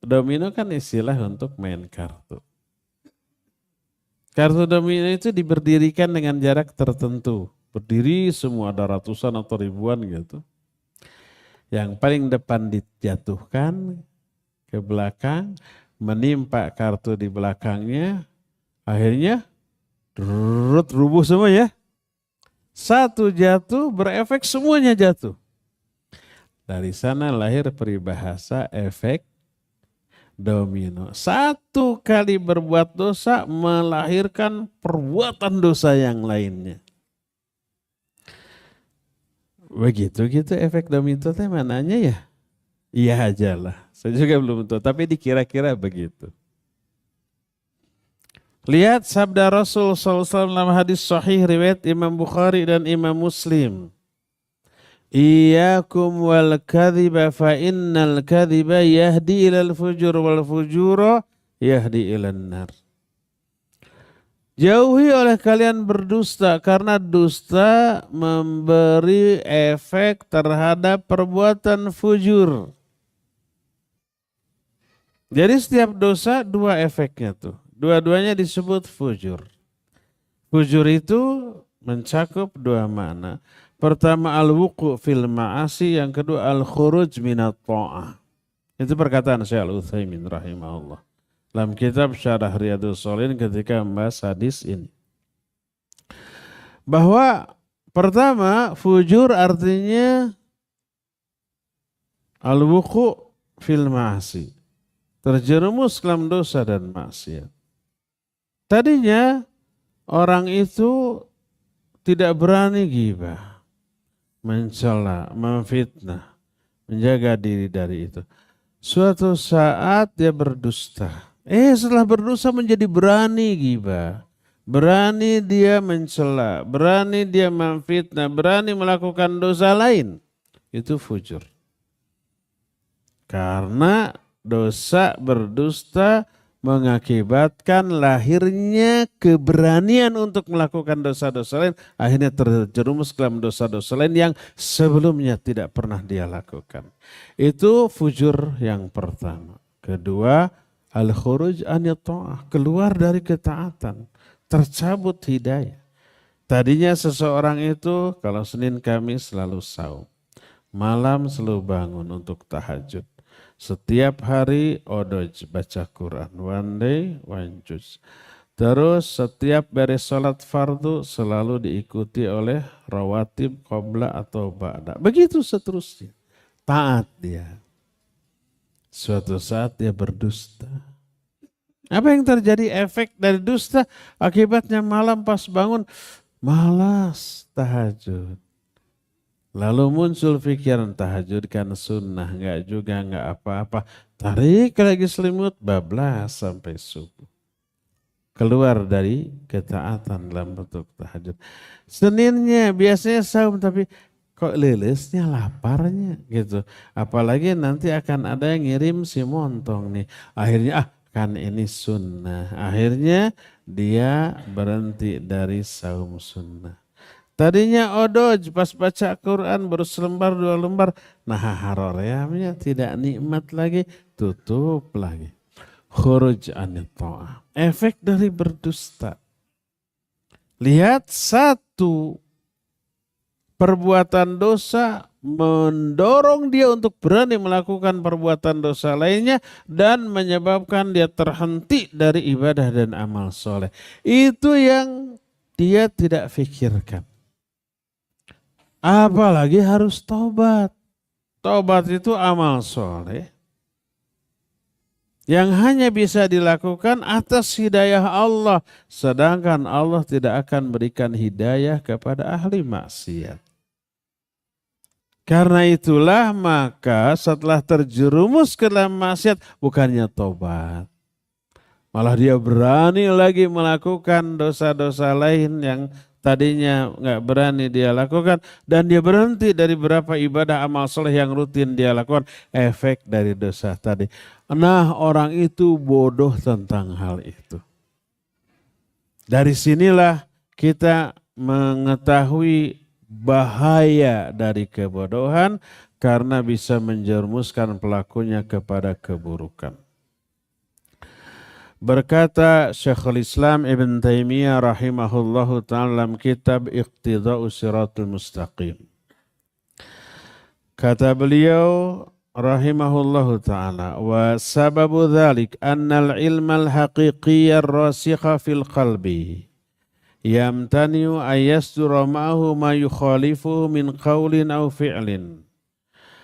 domino kan istilah untuk main kartu. Kartu domino itu diberdirikan dengan jarak tertentu. Berdiri semua ada ratusan atau ribuan gitu. Yang paling depan dijatuhkan ke belakang, menimpa kartu di belakangnya, akhirnya rubuh semua ya. Satu jatuh berefek semuanya jatuh. Dari sana lahir peribahasa efek domino. Satu kali berbuat dosa melahirkan perbuatan dosa yang lainnya. Begitu efek domino itu mananya ya? Iya aja lah. Saya juga belum tahu, tapi dikira-kira begitu. Lihat sabda Rasul SAW dalam hadis sahih riwayat Imam Bukhari dan Imam Muslim. Iyyakum wal kadhiba fa innal kadhiba yahdi ilal fujur wal fujura yahdi ilan nar. Jauhi oleh kalian berdusta karena dusta memberi efek terhadap perbuatan fujur. Jadi setiap dosa dua efeknya tuh. Dua-duanya disebut fujur. Fujur itu mencakup dua makna. Pertama al-wuqu' fil ma'asi, yang kedua al-khuruj minat ta'ah. Itu perkataan Syekh Al-Utsaimin rahimahullah dalam kitab Syarah Riyadhus Shalihin ketika membahas hadis ini. Bahwa pertama, fujur artinya al-wuqu' fil ma'asi, terjerumus dalam dosa dan maksiat. Tadinya orang itu tidak berani ghibah, mencela, memfitnah, menjaga diri dari itu. Suatu saat dia berdusta. Setelah berdosa menjadi berani ghibah, berani dia mencela, berani dia memfitnah, berani melakukan dosa lain. Itu fujur. Karena dosa berdusta mengakibatkan lahirnya keberanian untuk melakukan dosa-dosa lain, akhirnya terjerumus dalam dosa-dosa lain yang sebelumnya tidak pernah dia lakukan. Itu fujur yang pertama. Kedua, al-khuruj anit ta'ah, keluar dari ketaatan, tercabut hidayah. Tadinya seseorang itu kalau Senin Kamis selalu saum, malam selalu bangun untuk tahajud. Setiap hari odoj baca Quran, one day one juz. Terus setiap beres sholat fardu selalu diikuti oleh rawatib qabla atau ba'da. Begitu seterusnya. Taat dia. Suatu saat dia berdusta. Apa yang terjadi efek dari dusta? Akibatnya malam pas bangun malas tahajud. Lalu muncul pikiran tahajud kan sunnah, enggak juga, enggak apa-apa. Tarik lagi selimut, bablas sampai subuh. Keluar dari ketaatan dalam bentuk tahajud. Seninnya biasanya saum tapi kok lelesnya, laparnya gitu. Apalagi nanti akan ada yang ngirim si montong nih. Akhirnya kan ini sunnah. Akhirnya dia berhenti dari saum sunnah. Tadinya odoj pas baca Quran baru selembar dua lembar. Nah haroreamnya tidak nikmat lagi. Tutup lagi. Khuruj anit ta'ah. Efek dari berdusta. Lihat, satu, perbuatan dosa mendorong dia untuk berani melakukan perbuatan dosa lainnya dan menyebabkan dia terhenti dari ibadah dan amal soleh. Itu yang dia tidak fikirkan. Apalagi harus tobat. Tobat itu amal soleh yang hanya bisa dilakukan atas hidayah Allah. Sedangkan Allah tidak akan berikan hidayah kepada ahli maksiat. Karena itulah maka setelah terjerumus ke dalam maksiat bukannya tobat. Malah dia berani lagi melakukan dosa-dosa lain yang tadinya nggak berani dia lakukan, dan dia berhenti dari beberapa ibadah amal soleh yang rutin dia lakukan, efek dari dosa tadi. Nah, orang itu bodoh tentang hal itu. Dari sinilah kita mengetahui bahaya dari kebodohan karena bisa menjerumuskan pelakunya kepada keburukan. Berkata Syekhul Islam Ibn Taimiyah rahimahullahu ta'ala dalam kitab Iqtida'us Siratul Mustaqim. Kata beliau rahimahullahu ta'ala, wa sababu dhalik annal ilmal haqiqiyya rasikha fil qalbi yamtani'u ayyasdura ma'ahu ma yukhalifuhu min qawlin aw fi'lin.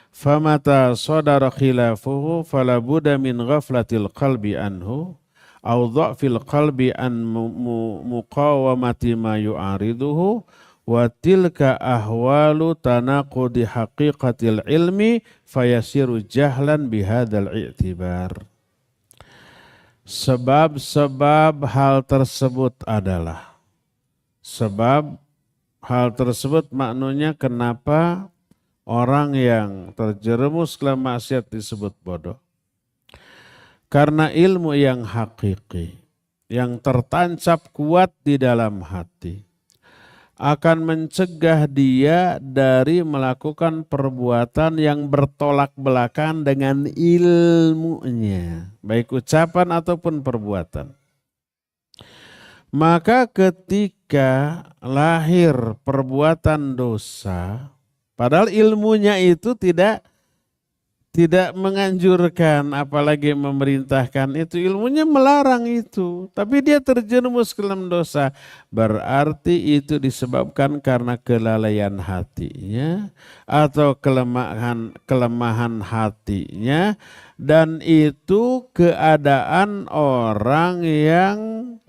Famata sadara khilafuhu falabuda min ghaflatil qalbi anhu au dha'fil qalbi an muqawamati ma yu'ariduhu wa tilka ahwalu tanaqudi haqiqatil ilmi fayasiru jahlan bihadzal i'tibar. Sebab-sebab hal tersebut adalah, sebab hal tersebut maknanya kenapa orang yang terjerumus ke dalam maksiat disebut bodoh. Karena ilmu yang hakiki, yang tertancap kuat di dalam hati, akan mencegah dia dari melakukan perbuatan yang bertolak belakang dengan ilmunya, baik ucapan ataupun perbuatan. Maka ketika lahir perbuatan dosa, padahal ilmunya itu tidak menganjurkan, apalagi memerintahkan itu, ilmunya melarang itu. Tapi dia terjerumus ke dalam dosa. Berarti itu disebabkan karena kelalaian hatinya atau kelemahan hatinya. Dan itu keadaan orang yang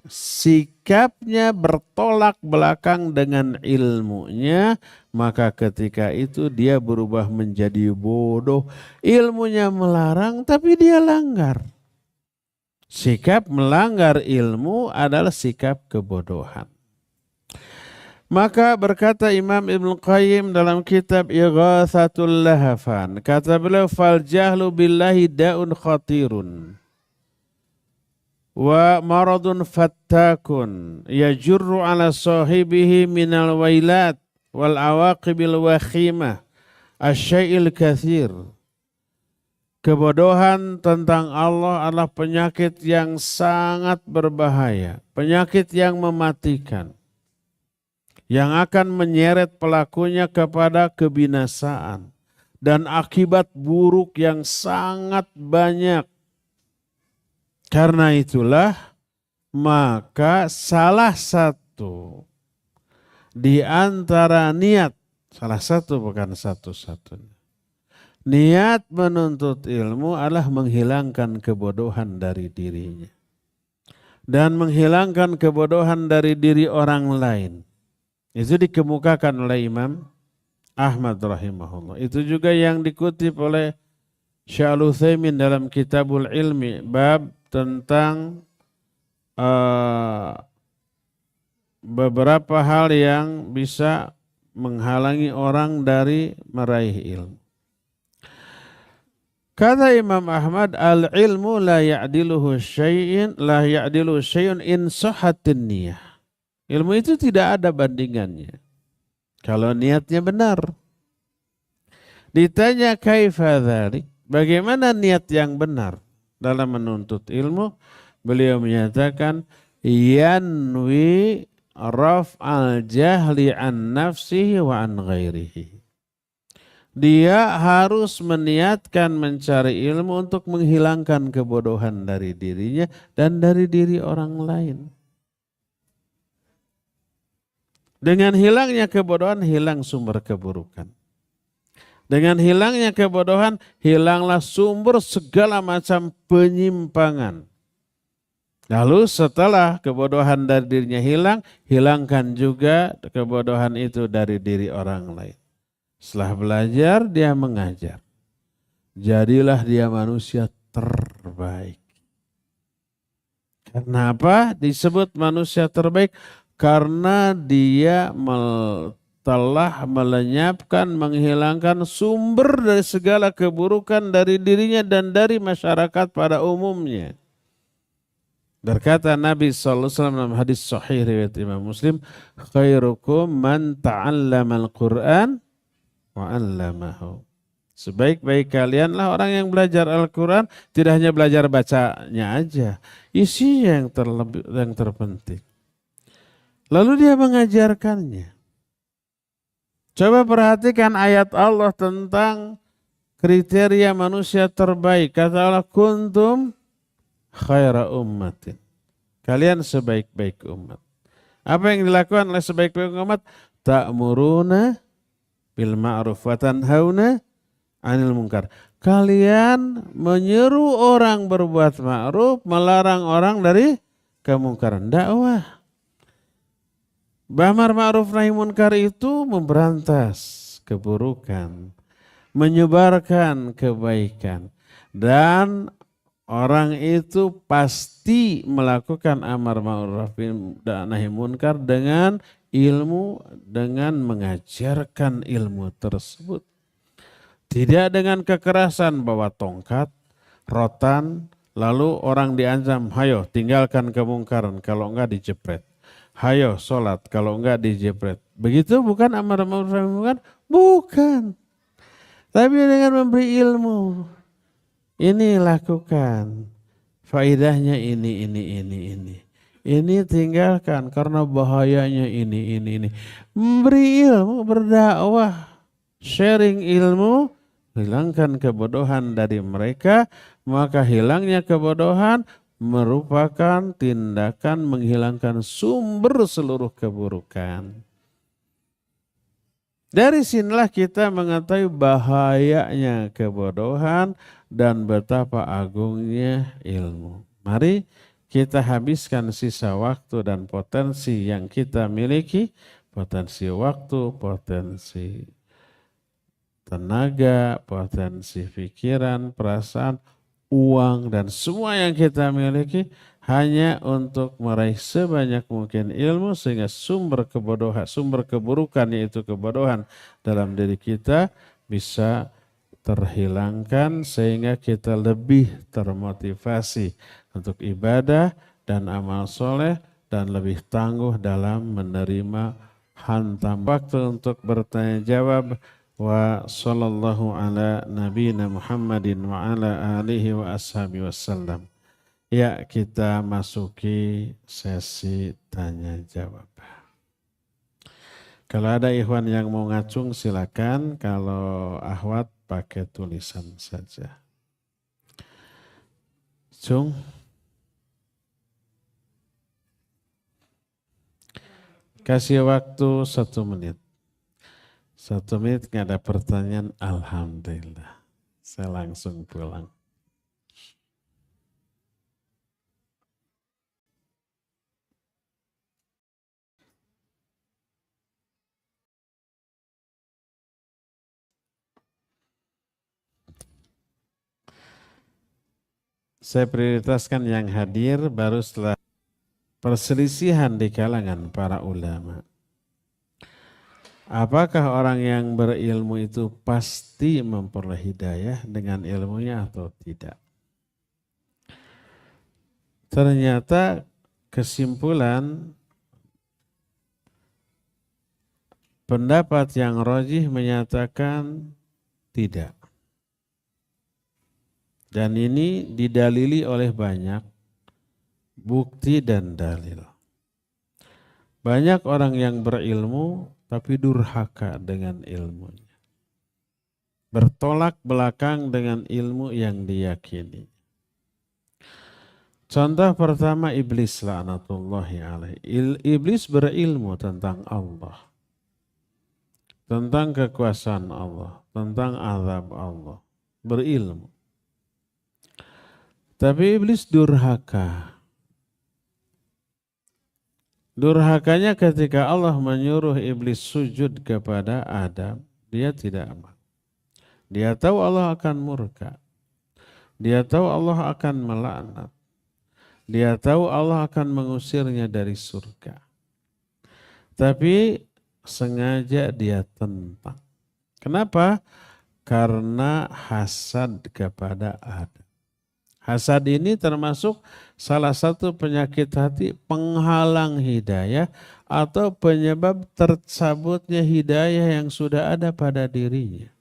sikapnya bertolak belakang dengan ilmunya, maka ketika itu dia berubah menjadi bodoh. Ilmunya melarang tapi dia langgar. Sikap melanggar ilmu adalah sikap kebodohan. Maka berkata Imam Ibn Qayyim dalam kitab Ighathatul Lahafan, kata beliau, fal jahlu billahi da'un khatirun wa maradun fattakun yajurru ala sahibihi minal wailat wal awaqibil wakhimah asyai'il kathir. Kebodohan tentang Allah adalah penyakit yang sangat berbahaya, penyakit yang mematikan, yang akan menyeret pelakunya kepada kebinasaan dan akibat buruk yang sangat banyak. Karena itulah maka salah satu di antara niat, salah satu bukan satu-satunya, niat menuntut ilmu adalah menghilangkan kebodohan dari dirinya dan menghilangkan kebodohan dari diri orang lain. Itu dikemukakan oleh Imam Ahmad rahimahullah. Itu juga yang dikutip oleh Syekh Al-Utsaimin dalam Kitabul Ilmi, bab tentang beberapa hal yang bisa menghalangi orang dari meraih ilmu. Kata Imam Ahmad, al-ilmu la ya'diluhu syai'un in sahhatin niyah. Ilmu itu tidak ada bandingannya kalau niatnya benar. Ditanya kaifa dzalik, bagaimana niat yang benar dalam menuntut ilmu? Beliau menyatakan yanwi raf'al jahli an nafsihi wa an ghairihi. Dia harus meniatkan mencari ilmu untuk menghilangkan kebodohan dari dirinya dan dari diri orang lain. Dengan hilangnya kebodohan, hilang sumber keburukan. Dengan hilangnya kebodohan, hilanglah sumber segala macam penyimpangan. Lalu setelah kebodohan dari dirinya hilang, hilangkan juga kebodohan itu dari diri orang lain. Setelah belajar, dia mengajar. Jadilah dia manusia terbaik. Kenapa disebut manusia terbaik? Karena dia telah melenyapkan, menghilangkan sumber dari segala keburukan dari dirinya dan dari masyarakat pada umumnya. Berkata Nabi SAW dalam hadis sahih riwayat Imam Muslim, khairukum man ta'allama al-Quran wa 'allamahu. Sebaik-baik kalianlah orang yang belajar Al-Quran, tidak hanya belajar bacanya aja, isinya yang terpenting. Lalu dia mengajarkannya. Coba perhatikan ayat Allah tentang kriteria manusia terbaik. Kata Allah, kuntum khaira ummatin. Kalian sebaik-baik umat. Apa yang dilakukan oleh sebaik-baik umat? Ta'muruna bil ma'ruf wa tanhauna 'anil munkar. Kalian menyeru orang berbuat ma'ruf, melarang orang dari kemungkaran. Dakwah. Ba'mar ma'ruf nahi munkar itu memberantas keburukan, menyebarkan kebaikan, dan orang itu pasti melakukan amar ma'ruf nahi munkar dengan ilmu, dengan mengajarkan ilmu tersebut. Tidak dengan kekerasan, bawa tongkat, rotan, lalu orang diancam, hayo tinggalkan kemungkaran, kalau enggak dijepret. Hayo sholat, kalau enggak dijepret. Begitu bukan amar ma'ruf nahi munkar? Bukan. Tapi dengan memberi ilmu. Ini lakukan. Faidahnya ini. Ini tinggalkan karena bahayanya ini. Memberi ilmu, berdakwah, sharing ilmu, hilangkan kebodohan dari mereka, maka hilangnya kebodohan merupakan tindakan menghilangkan sumber seluruh keburukan. Dari sinilah kita mengetahui bahayanya kebodohan dan betapa agungnya ilmu. Mari kita habiskan sisa waktu dan potensi yang kita miliki, potensi waktu, potensi tenaga, potensi pikiran, perasaan, uang, dan semua yang kita miliki hanya untuk meraih sebanyak mungkin ilmu sehingga sumber kebodohan, sumber keburukan yaitu kebodohan dalam diri kita bisa terhilangkan sehingga kita lebih termotivasi untuk ibadah dan amal soleh dan lebih tangguh dalam menerima hantam. Waktu untuk bertanya jawab. Wa sallallahu ala nabiyina Muhammadin wa ala alihi wa ashabihi wasallam. Ya, kita masuki sesi tanya jawab. Kalau ada ikhwan yang mau ngacung silakan, kalau ahwat pakai tulisan saja. Cung. Kasih waktu 1 menit. 1 menit nggak ada pertanyaan, alhamdulillah. Saya langsung pulang. Saya prioritaskan yang hadir baru setelah perselisihan di kalangan para ulama. Apakah orang yang berilmu itu pasti memperoleh hidayah dengan ilmunya atau tidak? Ternyata kesimpulan pendapat yang rajih menyatakan tidak. Dan ini didalili oleh banyak bukti dan dalil. Banyak orang yang berilmu tapi durhaka dengan ilmunya. Bertolak belakang dengan ilmu yang diyakini. Contoh pertama iblis laknatullahi alaih. Iblis berilmu tentang Allah. Tentang kekuasaan Allah. Tentang azab Allah. Berilmu. Tapi iblis durhaka. Durhakanya ketika Allah menyuruh iblis sujud kepada Adam, dia tidak mau. Dia tahu Allah akan murka. Dia tahu Allah akan melaknat. Dia tahu Allah akan mengusirnya dari surga. Tapi sengaja dia tentang. Kenapa? Karena hasad kepada Adam. Hasad ini termasuk salah satu penyakit hati penghalang hidayah atau penyebab tercabutnya hidayah yang sudah ada pada dirinya.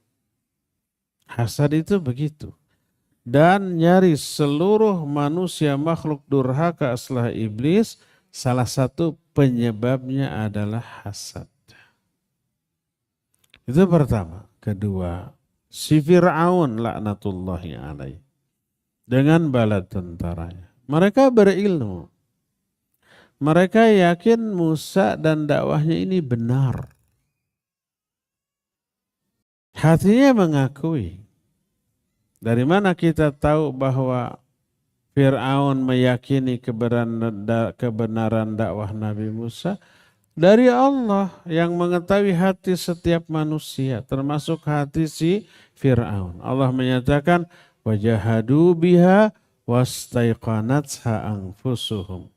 Hasad itu begitu. Dan nyaris seluruh manusia makhluk durhaka setelah iblis, salah satu penyebabnya adalah hasad. Itu pertama. Kedua, si Fir'aun laknatullahi alaih. Dengan bala tentaranya. Mereka berilmu. Mereka yakin Musa dan dakwahnya ini benar. Hatinya mengakui. Dari mana kita tahu bahwa Fir'aun meyakini kebenaran dakwah Nabi Musa? Dari Allah yang mengetahui hati setiap manusia, termasuk hati si Fir'aun. Allah menyatakan, wajahadu biha wastaiqanatha anfusuhum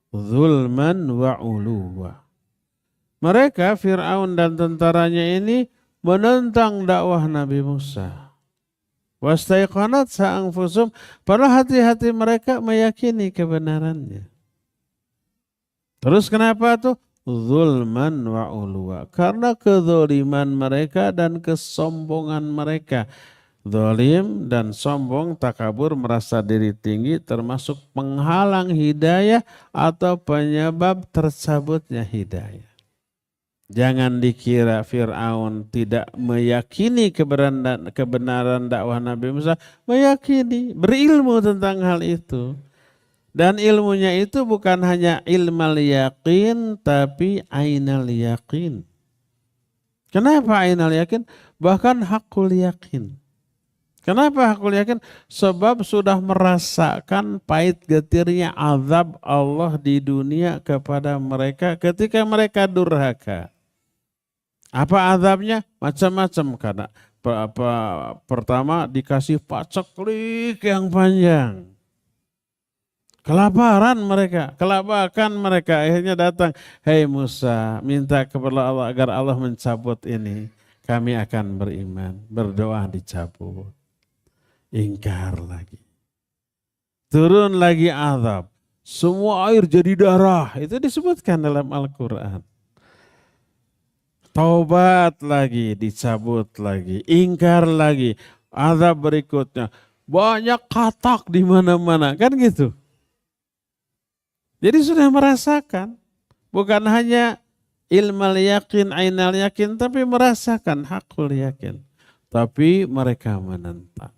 zulman wa uluwa. Mereka Fir'aun dan tentaranya ini menentang dakwah Nabi Musa. Wastaiqanatha anfusuhum, padahal hati-hati mereka meyakini kebenarannya. Terus kenapa tuh? Zulman wa uluwa. Karena kezaliman mereka dan kesombongan mereka. zalim dan sombong, takabur, merasa diri tinggi termasuk penghalang hidayah atau penyebab tersabutnya hidayah. Jangan dikira Fir'aun tidak meyakini kebenaran dakwah Nabi Musa, meyakini, berilmu tentang hal itu. Dan ilmunya itu bukan hanya ilmal yakin, tapi ainal yakin. Kenapa ainal yakin? Bahkan hakul yakin. Kenapa hakul yakin? Sebab sudah merasakan pahit getirnya azab Allah di dunia kepada mereka ketika mereka durhaka. Apa azabnya? Macam-macam. Karena pertama dikasih paceklik yang panjang. Kelaparan mereka, kelabakan mereka. Akhirnya datang, hei Musa, minta kepada Allah agar Allah mencabut ini. Kami akan beriman, berdoa dicabut. Ingkar lagi. Turun lagi azab. Semua air jadi darah. Itu disebutkan dalam Al-Quran. Taubat lagi, dicabut lagi. Ingkar lagi. Azab berikutnya. Banyak katak di mana-mana. Kan gitu. Jadi sudah merasakan. Bukan hanya ilmal yakin, ainal yakin. Tapi merasakan hakul yakin. Tapi mereka menentang.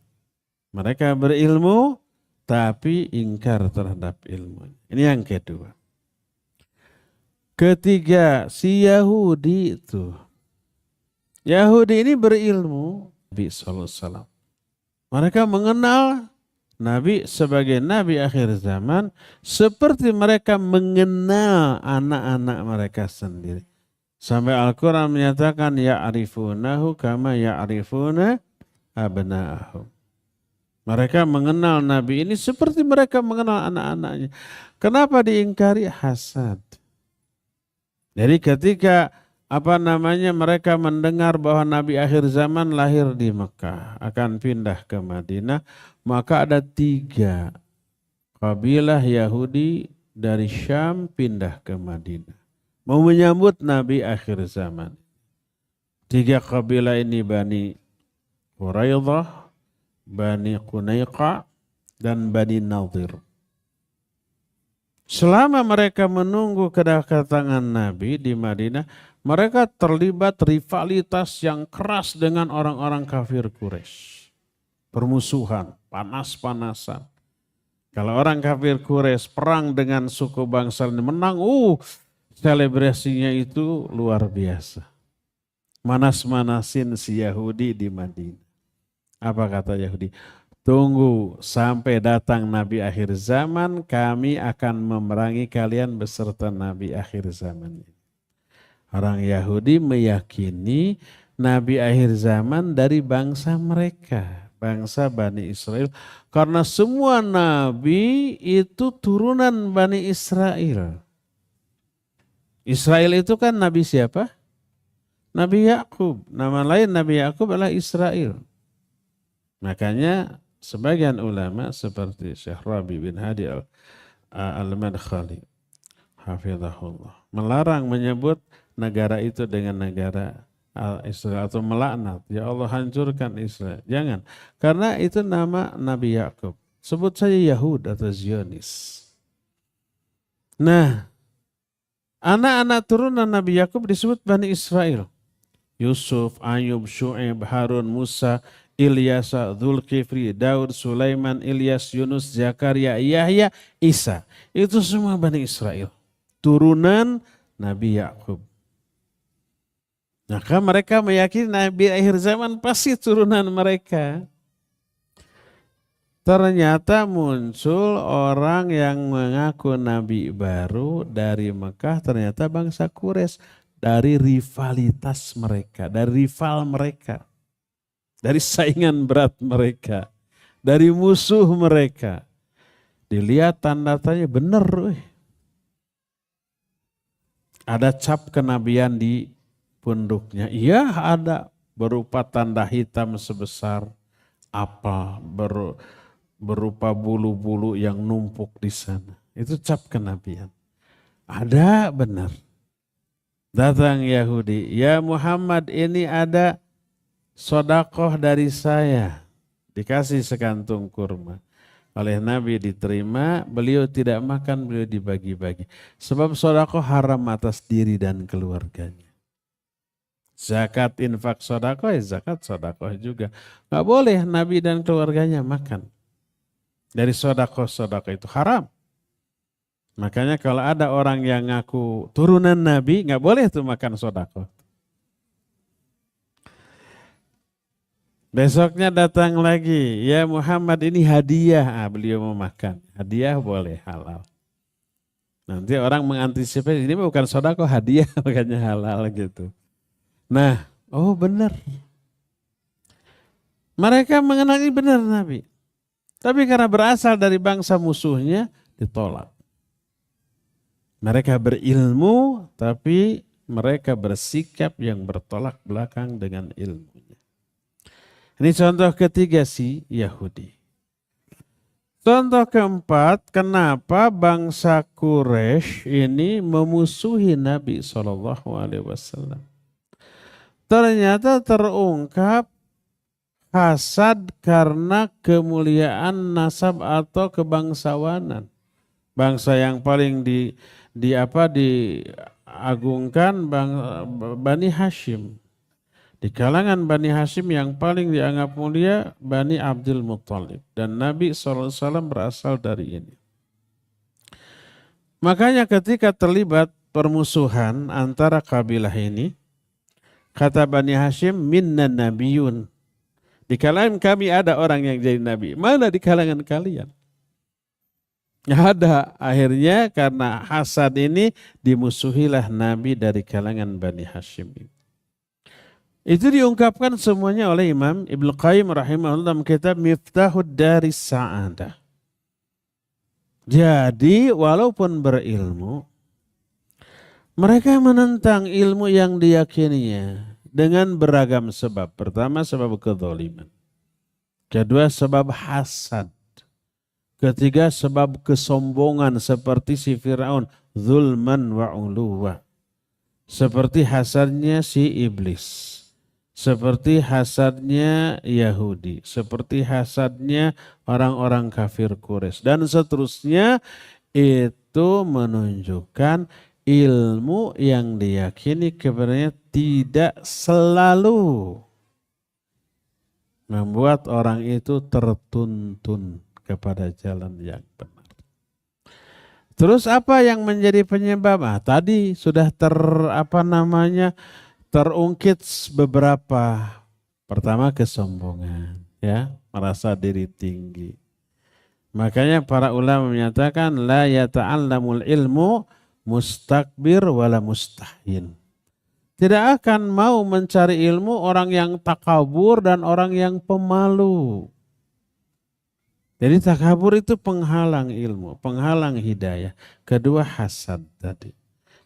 Mereka berilmu, tapi ingkar terhadap ilmu. Ini yang kedua. Ketiga, si Yahudi itu. Yahudi ini berilmu. Nabi SAW. Mereka mengenal Nabi sebagai Nabi akhir zaman. Seperti mereka mengenal anak-anak mereka sendiri. Sampai Al-Quran menyatakan, ya'rifunahu kama ya'rifuna abna'ahum. Mereka mengenal Nabi ini seperti mereka mengenal anak-anaknya. Kenapa diingkari? Hasad. Jadi ketika mereka mendengar bahwa Nabi akhir zaman lahir di Mekah, akan pindah ke Madinah, maka ada 3 kabilah Yahudi dari Syam pindah ke Madinah. Mau menyambut Nabi akhir zaman. 3 kabilah ini Bani Quraidah, Bani Qunaiqa, dan Bani Nadir. Selama mereka menunggu kedatangan Nabi di Madinah, mereka terlibat rivalitas yang keras dengan orang-orang kafir Quraisy. Permusuhan, panas-panasan. Kalau orang kafir Quraisy perang dengan suku bangsa ini menang, selebrasinya itu luar biasa. Manas-manasin si Yahudi di Madinah. Apa kata Yahudi? Tunggu sampai datang Nabi akhir zaman, kami akan memerangi kalian beserta Nabi akhir zaman. Orang Yahudi meyakini Nabi akhir zaman dari bangsa mereka, bangsa Bani Israel. Karena semua Nabi itu turunan Bani Israel. Israel itu kan Nabi siapa? Nabi Yakub. Nama lain Nabi Yakub adalah Israel. Makanya sebagian ulama seperti Syekh Rabi bin Hadi al-Madkhali hafizahullah melarang menyebut negara itu dengan negara Israel atau melaknat. Ya Allah hancurkan Israel. Jangan. Karena itu nama Nabi Yakub. Sebut saja Yahud atau Zionis. Nah, anak-anak turunan Nabi Yakub disebut Bani Israel. Yusuf, Ayub, Syu'aib, Harun, Musa, Ilyasa, Dzulkifli, Daud, Sulaiman, Ilyas, Yunus, Zakaria, Yahya, Isa. Itu semua Bani Israel. Turunan Nabi Yakub. Maka mereka meyakini Nabi akhir zaman pasti turunan mereka. Ternyata muncul orang yang mengaku Nabi baru dari Mekah. Ternyata bangsa Quraisy dari rivalitas mereka, dari rival mereka. Dari saingan berat mereka. Dari musuh mereka. Dilihat tanda-tandanya benar. Ada cap kenabian di punduknya. Iya ada. Berupa tanda hitam sebesar apel. Berupa bulu-bulu yang numpuk di sana. Itu cap kenabian. Ada benar. Datang Yahudi. Ya Muhammad, ini ada sodakoh dari saya. Dikasih sekantung kurma. Oleh Nabi diterima, beliau tidak makan, beliau dibagi-bagi. Sebab sedekah haram atas diri dan keluarganya. Zakat, infak, sedekah, zakat, sedekah juga. Nggak boleh Nabi dan keluarganya makan. Dari sedekah itu haram. Makanya kalau ada orang yang ngaku turunan Nabi, nggak boleh tuh makan sedekah. Besoknya datang lagi, ya Muhammad ini hadiah, beliau mau makan. Hadiah boleh, halal. Nanti orang mengantisipasi, ini bukan sedekah, hadiah, makanya halal gitu. Nah, oh benar. Mereka mengenali benar Nabi. Tapi karena berasal dari bangsa musuhnya, ditolak. Mereka berilmu, tapi mereka bersikap yang bertolak belakang dengan ilmunya. Ini contoh ketiga si Yahudi. Contoh keempat, kenapa bangsa Quraisy ini memusuhi Nabi SAW. Ternyata terungkap hasad karena kemuliaan nasab atau kebangsawanan. Bangsa yang paling diagungkan Bani Hashim. Di kalangan Bani Hashim yang paling dianggap mulia Bani Abdul Muttalib. Dan Nabi SAW berasal dari ini. Makanya ketika terlibat permusuhan antara kabilah ini, kata Bani Hashim, minna nabiyun. Di kalangan kami ada orang yang jadi nabi. Mana di kalangan kalian? Ada. Akhirnya karena hasad ini dimusuhilah Nabi dari kalangan Bani Hashim. Itu diungkapkan semuanya oleh Imam Ibnu Qayyim rahimahullah dalam kitab Miftahud Daris Sa'adah. Jadi walaupun berilmu, mereka menentang ilmu yang diyakininya dengan beragam sebab. Pertama sebab kezaliman. Kedua sebab hasad. Ketiga sebab kesombongan seperti si Fir'aun. Zulman wa uluwa. Seperti hasadnya si iblis. Seperti hasadnya Yahudi. Seperti hasadnya orang-orang kafir Quraisy. Dan seterusnya itu menunjukkan ilmu yang diyakini kebenarannya tidak selalu membuat orang itu tertuntun kepada jalan yang benar. Terus apa yang menjadi penyebab? Tadi sudah terungkit beberapa. Pertama kesombongan, ya, merasa diri tinggi. Makanya para ulama menyatakan la yata'allamul ilmu mustakbir wala mustahin. Tidak akan mau mencari ilmu orang yang takabur dan orang yang pemalu. Jadi takabur itu penghalang ilmu, penghalang hidayah. Kedua hasad tadi.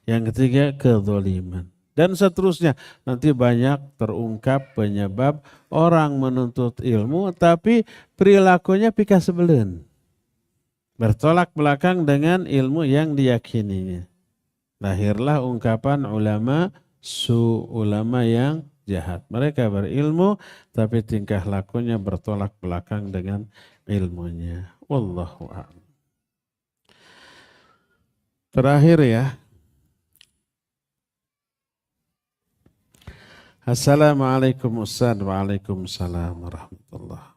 Yang ketiga kezaliman. Dan seterusnya. Nanti banyak terungkap penyebab orang menuntut ilmu tapi perilakunya pika sebelen. Bertolak belakang dengan ilmu yang diyakininya. Lahirlah ungkapan ulama ulama yang jahat. Mereka berilmu tapi tingkah lakunya bertolak belakang dengan ilmunya. Wallahu a'lam. Terakhir ya. Assalamualaikum Ustaz. Waalaikumsalam warahmatullahi.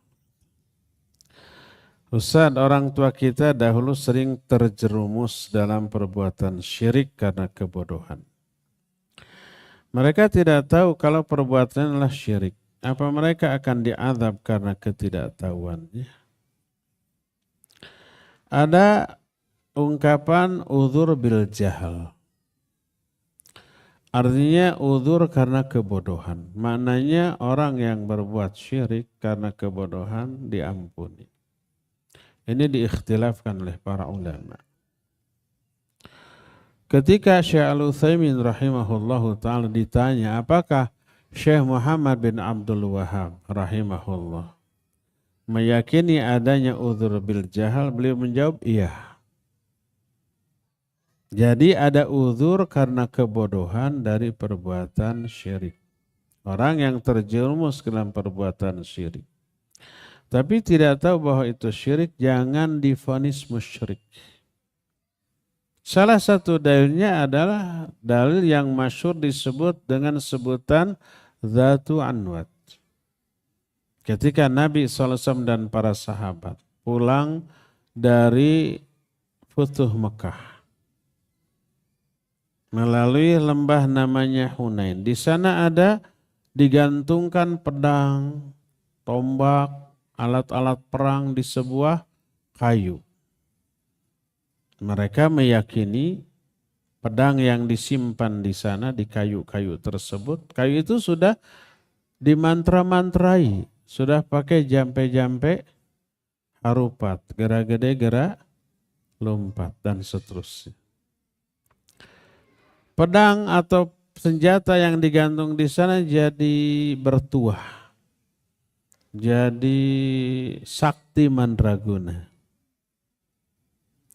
Ustaz, orang tua kita dahulu sering terjerumus dalam perbuatan syirik karena kebodohan. Mereka tidak tahu kalau perbuatan adalah syirik. Apa mereka akan diazab karena ketidaktahuannya? Ada ungkapan uzur bil jahal. Artinya uzur karena kebodohan. Maknanya orang yang berbuat syirik karena kebodohan diampuni. Ini diikhtilafkan oleh para ulama. Ketika Syekh Al-Utsaimin rahimahullahu ta'ala ditanya apakah Syekh Muhammad bin Abdul Wahhab rahimahullah meyakini adanya uzur bil jahal, beliau menjawab iya. Jadi ada uzur karena kebodohan dari perbuatan syirik. Orang yang terjerumus dalam perbuatan syirik. tapi tidak tahu bahwa itu syirik, jangan divonis musyrik. Salah satu dalilnya adalah dalil yang masyhur disebut dengan sebutan Dzatu Anwat. Ketika Nabi SAW dan para sahabat pulang dari Futuh Mekah melalui lembah namanya Hunain. Di sana ada digantungkan pedang, tombak, alat-alat perang di sebuah kayu. Mereka meyakini pedang yang disimpan di sana di kayu-kayu tersebut, kayu itu sudah dimantra-mantrai, sudah pakai jampe-jampe harupat, gerak gede, gerak lompat, dan seterusnya. Pedang atau senjata yang digantung di sana jadi bertuah, jadi sakti mandraguna.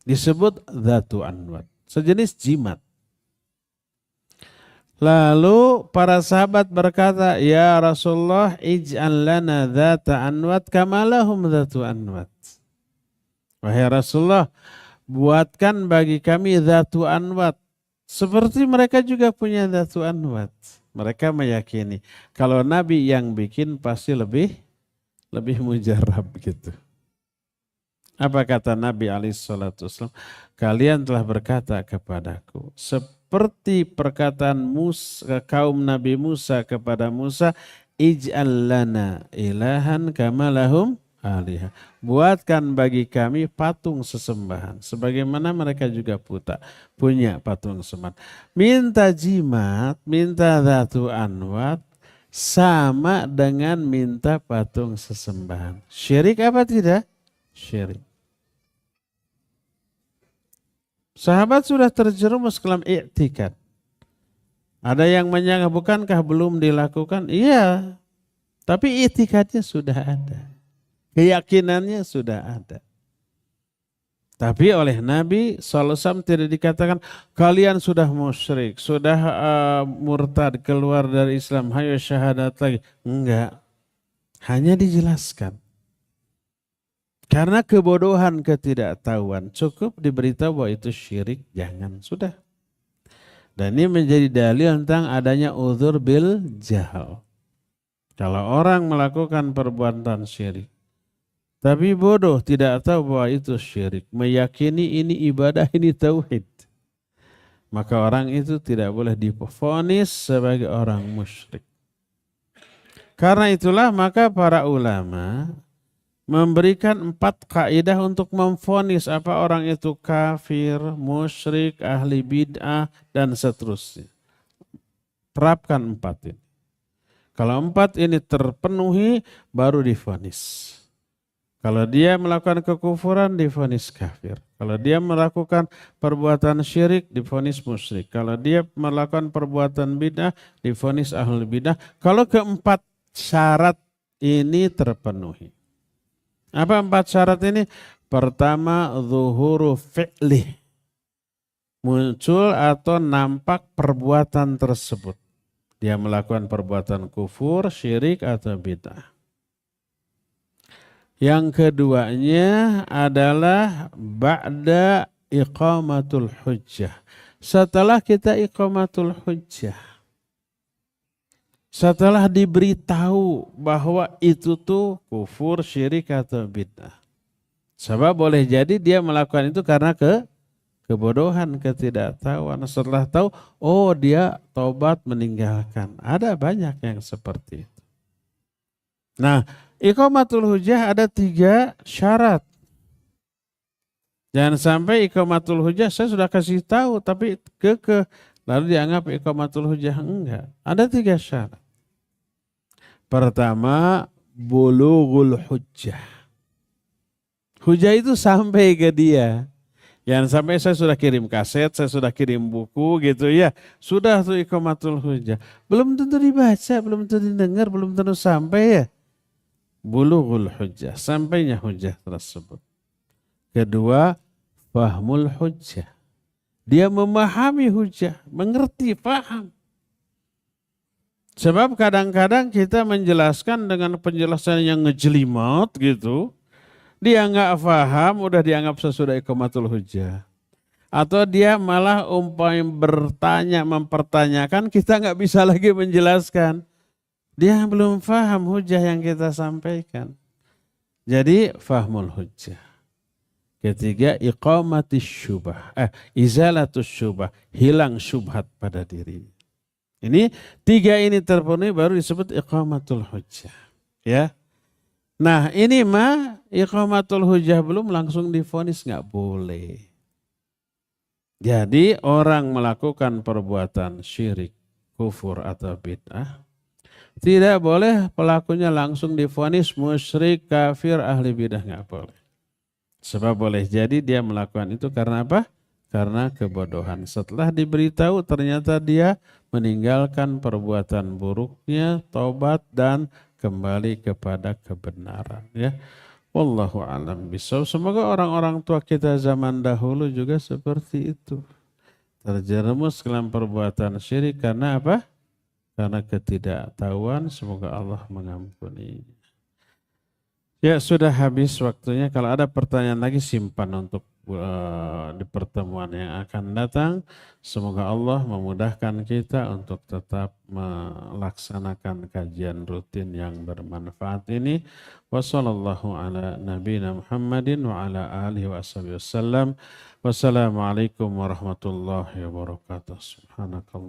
Disebut Dzatu Anwat, sejenis jimat. Lalu para sahabat berkata, ya Rasulullah, ij'al lana dzata anwat kama lahum dzatu anwat. Wahai Rasulullah, buatkan bagi kami dzatu anwat seperti mereka juga punya dzatu anwat. Mereka meyakini kalau Nabi yang bikin pasti lebih mujarab gitu. Apa kata Nabi SAW? Kalian telah berkata kepadaku seperti perkataan kaum Nabi Musa kepada Musa, ij'al lana ilahan kama lahum alihah. Buatkan bagi kami patung sesembahan sebagaimana mereka juga punya patung sesembahan. Minta jimat, minta Dzatu Anwat sama dengan minta patung sesembahan. Syirik apa tidak? Syirik. Sahabat sudah terjerumus ke dalam i'tikad. Ada yang menyangka, bukankah belum dilakukan? Iya, tapi i'tikadnya sudah ada. Keyakinannya sudah ada. Tapi oleh Nabi SAW tidak dikatakan, kalian sudah musyrik, sudah murtad, keluar dari Islam, hayo syahadat lagi. Enggak, hanya dijelaskan. Karena kebodohan, ketidaktahuan, cukup diberitahu bahwa itu syirik, jangan, sudah. Dan ini menjadi dalil tentang adanya uzur bil jahal. Kalau orang melakukan perbuatan syirik, tapi bodoh, tidak tahu bahwa itu syirik, meyakini ini ibadah, ini tauhid, maka orang itu tidak boleh divonis sebagai orang musyrik. Karena itulah maka para ulama memberikan 4 kaidah untuk memvonis apa orang itu kafir, musyrik, ahli bid'ah, dan seterusnya. Terapkan 4 ini. Kalau 4 ini terpenuhi, baru divonis. Kalau dia melakukan kekufuran, divonis kafir. Kalau dia melakukan perbuatan syirik, divonis musyrik. Kalau dia melakukan perbuatan bid'ah, divonis ahli bid'ah. Kalau keempat syarat ini terpenuhi. Apa 4 syarat ini? Pertama, zuhuru fi'lih. Muncul atau nampak perbuatan tersebut. Dia melakukan perbuatan kufur, syirik, atau bid'ah. Yang keduanya adalah ba'da iqamatul hujjah. Setelah kita iqamatul hujjah. Setelah diberitahu bahwa itu tuh kufur, syirik, atau bid'ah. Sebab boleh jadi dia melakukan itu karena kebodohan, ketidaktahuan. Setelah tahu, oh dia taubat meninggalkan. Ada banyak yang seperti itu. Nah, iqamatul hujjah ada 3 syarat. Jangan sampai iqamatul hujjah saya sudah kasih tahu tapi lalu dianggap iqamatul hujjah, enggak. Ada 3 syarat. Pertama, bulughul hujjah. Hujjah itu sampai ke dia. Jangan sampai saya sudah kirim kaset, saya sudah kirim buku gitu ya. Sudah tuh iqamatul hujjah. Belum tentu dibaca, belum tentu didengar, belum tentu sampai ya. Bulughul hujjah, sampainya hujjah tersebut. Kedua, fahmul hujjah. Dia memahami hujjah, mengerti, paham. Sebab kadang-kadang kita menjelaskan dengan penjelasan yang ngejelimet gitu, dia nggak paham, udah dianggap sesudah iqamatul hujjah. Atau dia malah umpamanya bertanya, mempertanyakan, kita nggak bisa lagi menjelaskan. Dia belum paham hujjah yang kita sampaikan. Jadi fahmul hujjah. Ketiga, iqamatis syubah. Izalatus syubah. Hilang syubhat pada diri. Ini tiga ini terpenuhi baru disebut iqamatul hujjah. Ya. Nah ini mah iqamatul hujjah belum langsung divonis nggak boleh. Jadi orang melakukan perbuatan syirik, kufur atau bid'ah, tidak boleh pelakunya langsung divonis musyrik, kafir, ahli bid'ah, nggak boleh. Sebab boleh jadi dia melakukan itu karena apa? Karena kebodohan. Setelah diberitahu ternyata dia meninggalkan perbuatan buruknya, taubat dan kembali kepada kebenaran. Ya, wallahu a'lam bishawab. Semoga orang-orang tua kita zaman dahulu juga seperti itu. Terjerumus dalam perbuatan syirik karena apa? Karena ketidaktahuan. Semoga Allah mengampuni. Ya sudah habis waktunya. Kalau ada pertanyaan lagi simpan untuk di pertemuan yang akan datang. Semoga Allah memudahkan kita untuk tetap melaksanakan kajian rutin yang bermanfaat ini. Wassallallahu ala nabiyina Muhammadin wa ala alihi wa wasallam. Wassalamualaikum warahmatullahi wabarakatuh. Subhanakallah.